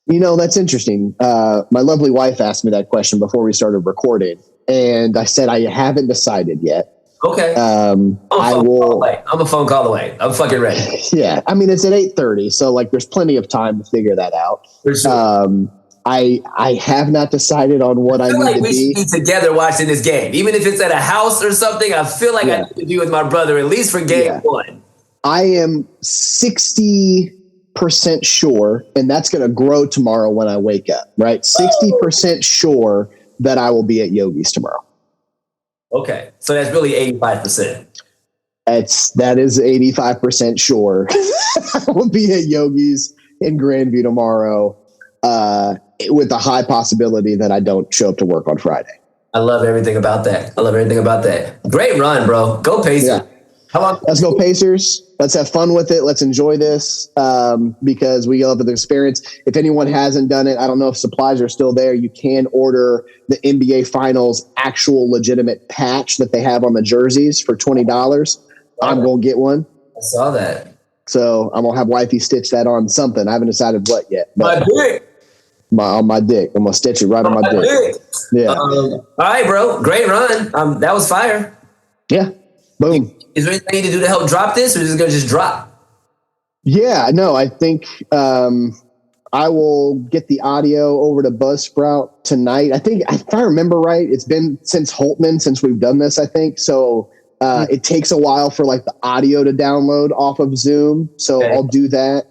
That's interesting. My lovely wife asked me that question before we started recording, and I said I haven't decided yet. Okay. I'm a phone call away. I'm fucking ready. Yeah. I mean, it's at 8:30, so there's plenty of time to figure that out. For sure. I have not decided on what I need to we be. should be together watching this game. Even if it's at a house or something, I feel like I need to be with my brother, at least for game 1. I am 60 60% sure, and that's going to grow tomorrow when I wake up, right? 60% sure that I will be at Yogi's tomorrow. Okay. So that's really 85%. That is 85% sure. I will be at Yogi's in Grandview tomorrow, with the high possibility that I don't show up to work on Friday. I love everything about that. Great run, bro. Go Pacers. Yeah. Let's go Pacers. Let's have fun with it. Let's enjoy this, because we love the experience. If anyone hasn't done it, I don't know if supplies are still there. You can order the NBA Finals actual legitimate patch that they have on the jerseys for $20. I'm going to get one. I saw that. So I'm going to have wifey stitch that on something. I haven't decided what yet. My dick. On my dick. I'm going to stitch it right on my dick. Yeah. All right, bro. Great run. That was fire. Yeah. Boom. Is there anything I need to do to help drop this, or is it going to just drop? Yeah, no, I think I will get the audio over to Buzzsprout tonight. I think, if I remember right, it's been since Holtman since we've done this, I think. So it takes a while for like the audio to download off of Zoom. So okay. I'll do that.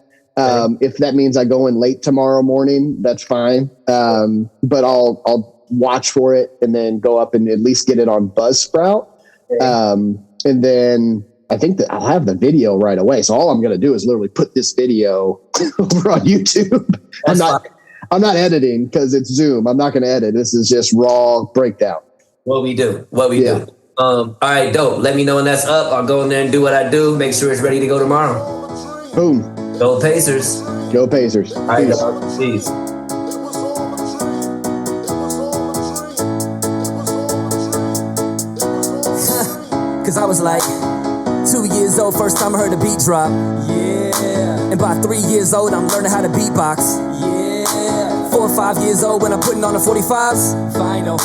If that means I go in late tomorrow morning, that's fine. But I'll watch for it and then go up and at least get it on Buzzsprout. Okay. And then I think that I'll have the video right away. So all I'm going to do is literally put this video over on YouTube. I'm not editing because it's Zoom. I'm not going to edit. This is just raw breakdown. What we do. All right, dope. Let me know when that's up. I'll go in there and do what I do. Make sure it's ready to go tomorrow. Boom. Go Pacers. Go Pacers. All right, peace. Cause I was like 2 years old, first time I heard a beat drop. Yeah. And by 3 years old, I'm learning how to beatbox. Yeah. 4 or 5 years old when I'm putting on the 45s. Final.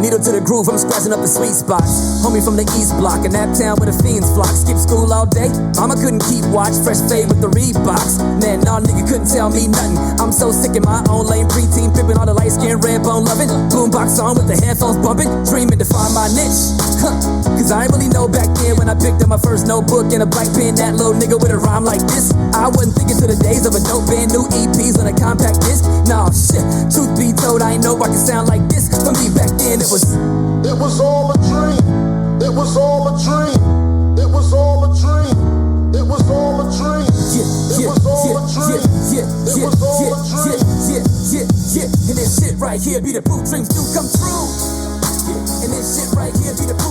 Needle to the groove, I'm scratching up the sweet spots. Homie from the East Block, in that town where the fiends flock. Skip school all day, mama couldn't keep watch. Fresh fade with the Reeboks. Man, nah, nigga couldn't tell me nothing. I'm so sick in my own lane, preteen pimping, all the light skin, red bone loving. Boombox on with the headphones bumping, dreaming to find my niche. Cause I ain't really know back then when I picked up my first notebook and a black pen, that little nigga with a rhyme like this. I wasn't thinking to the days of a dope band, new EPs on a compact disc. Nah, shit, truth be told, I ain't know I could sound like this. For me back then, it was all a dream. It was all a dream. It was all a dream. It was all a dream. It was all a dream. It was all a dream. And this shit right here be the proof dreams do come true. And this shit right here be the proof.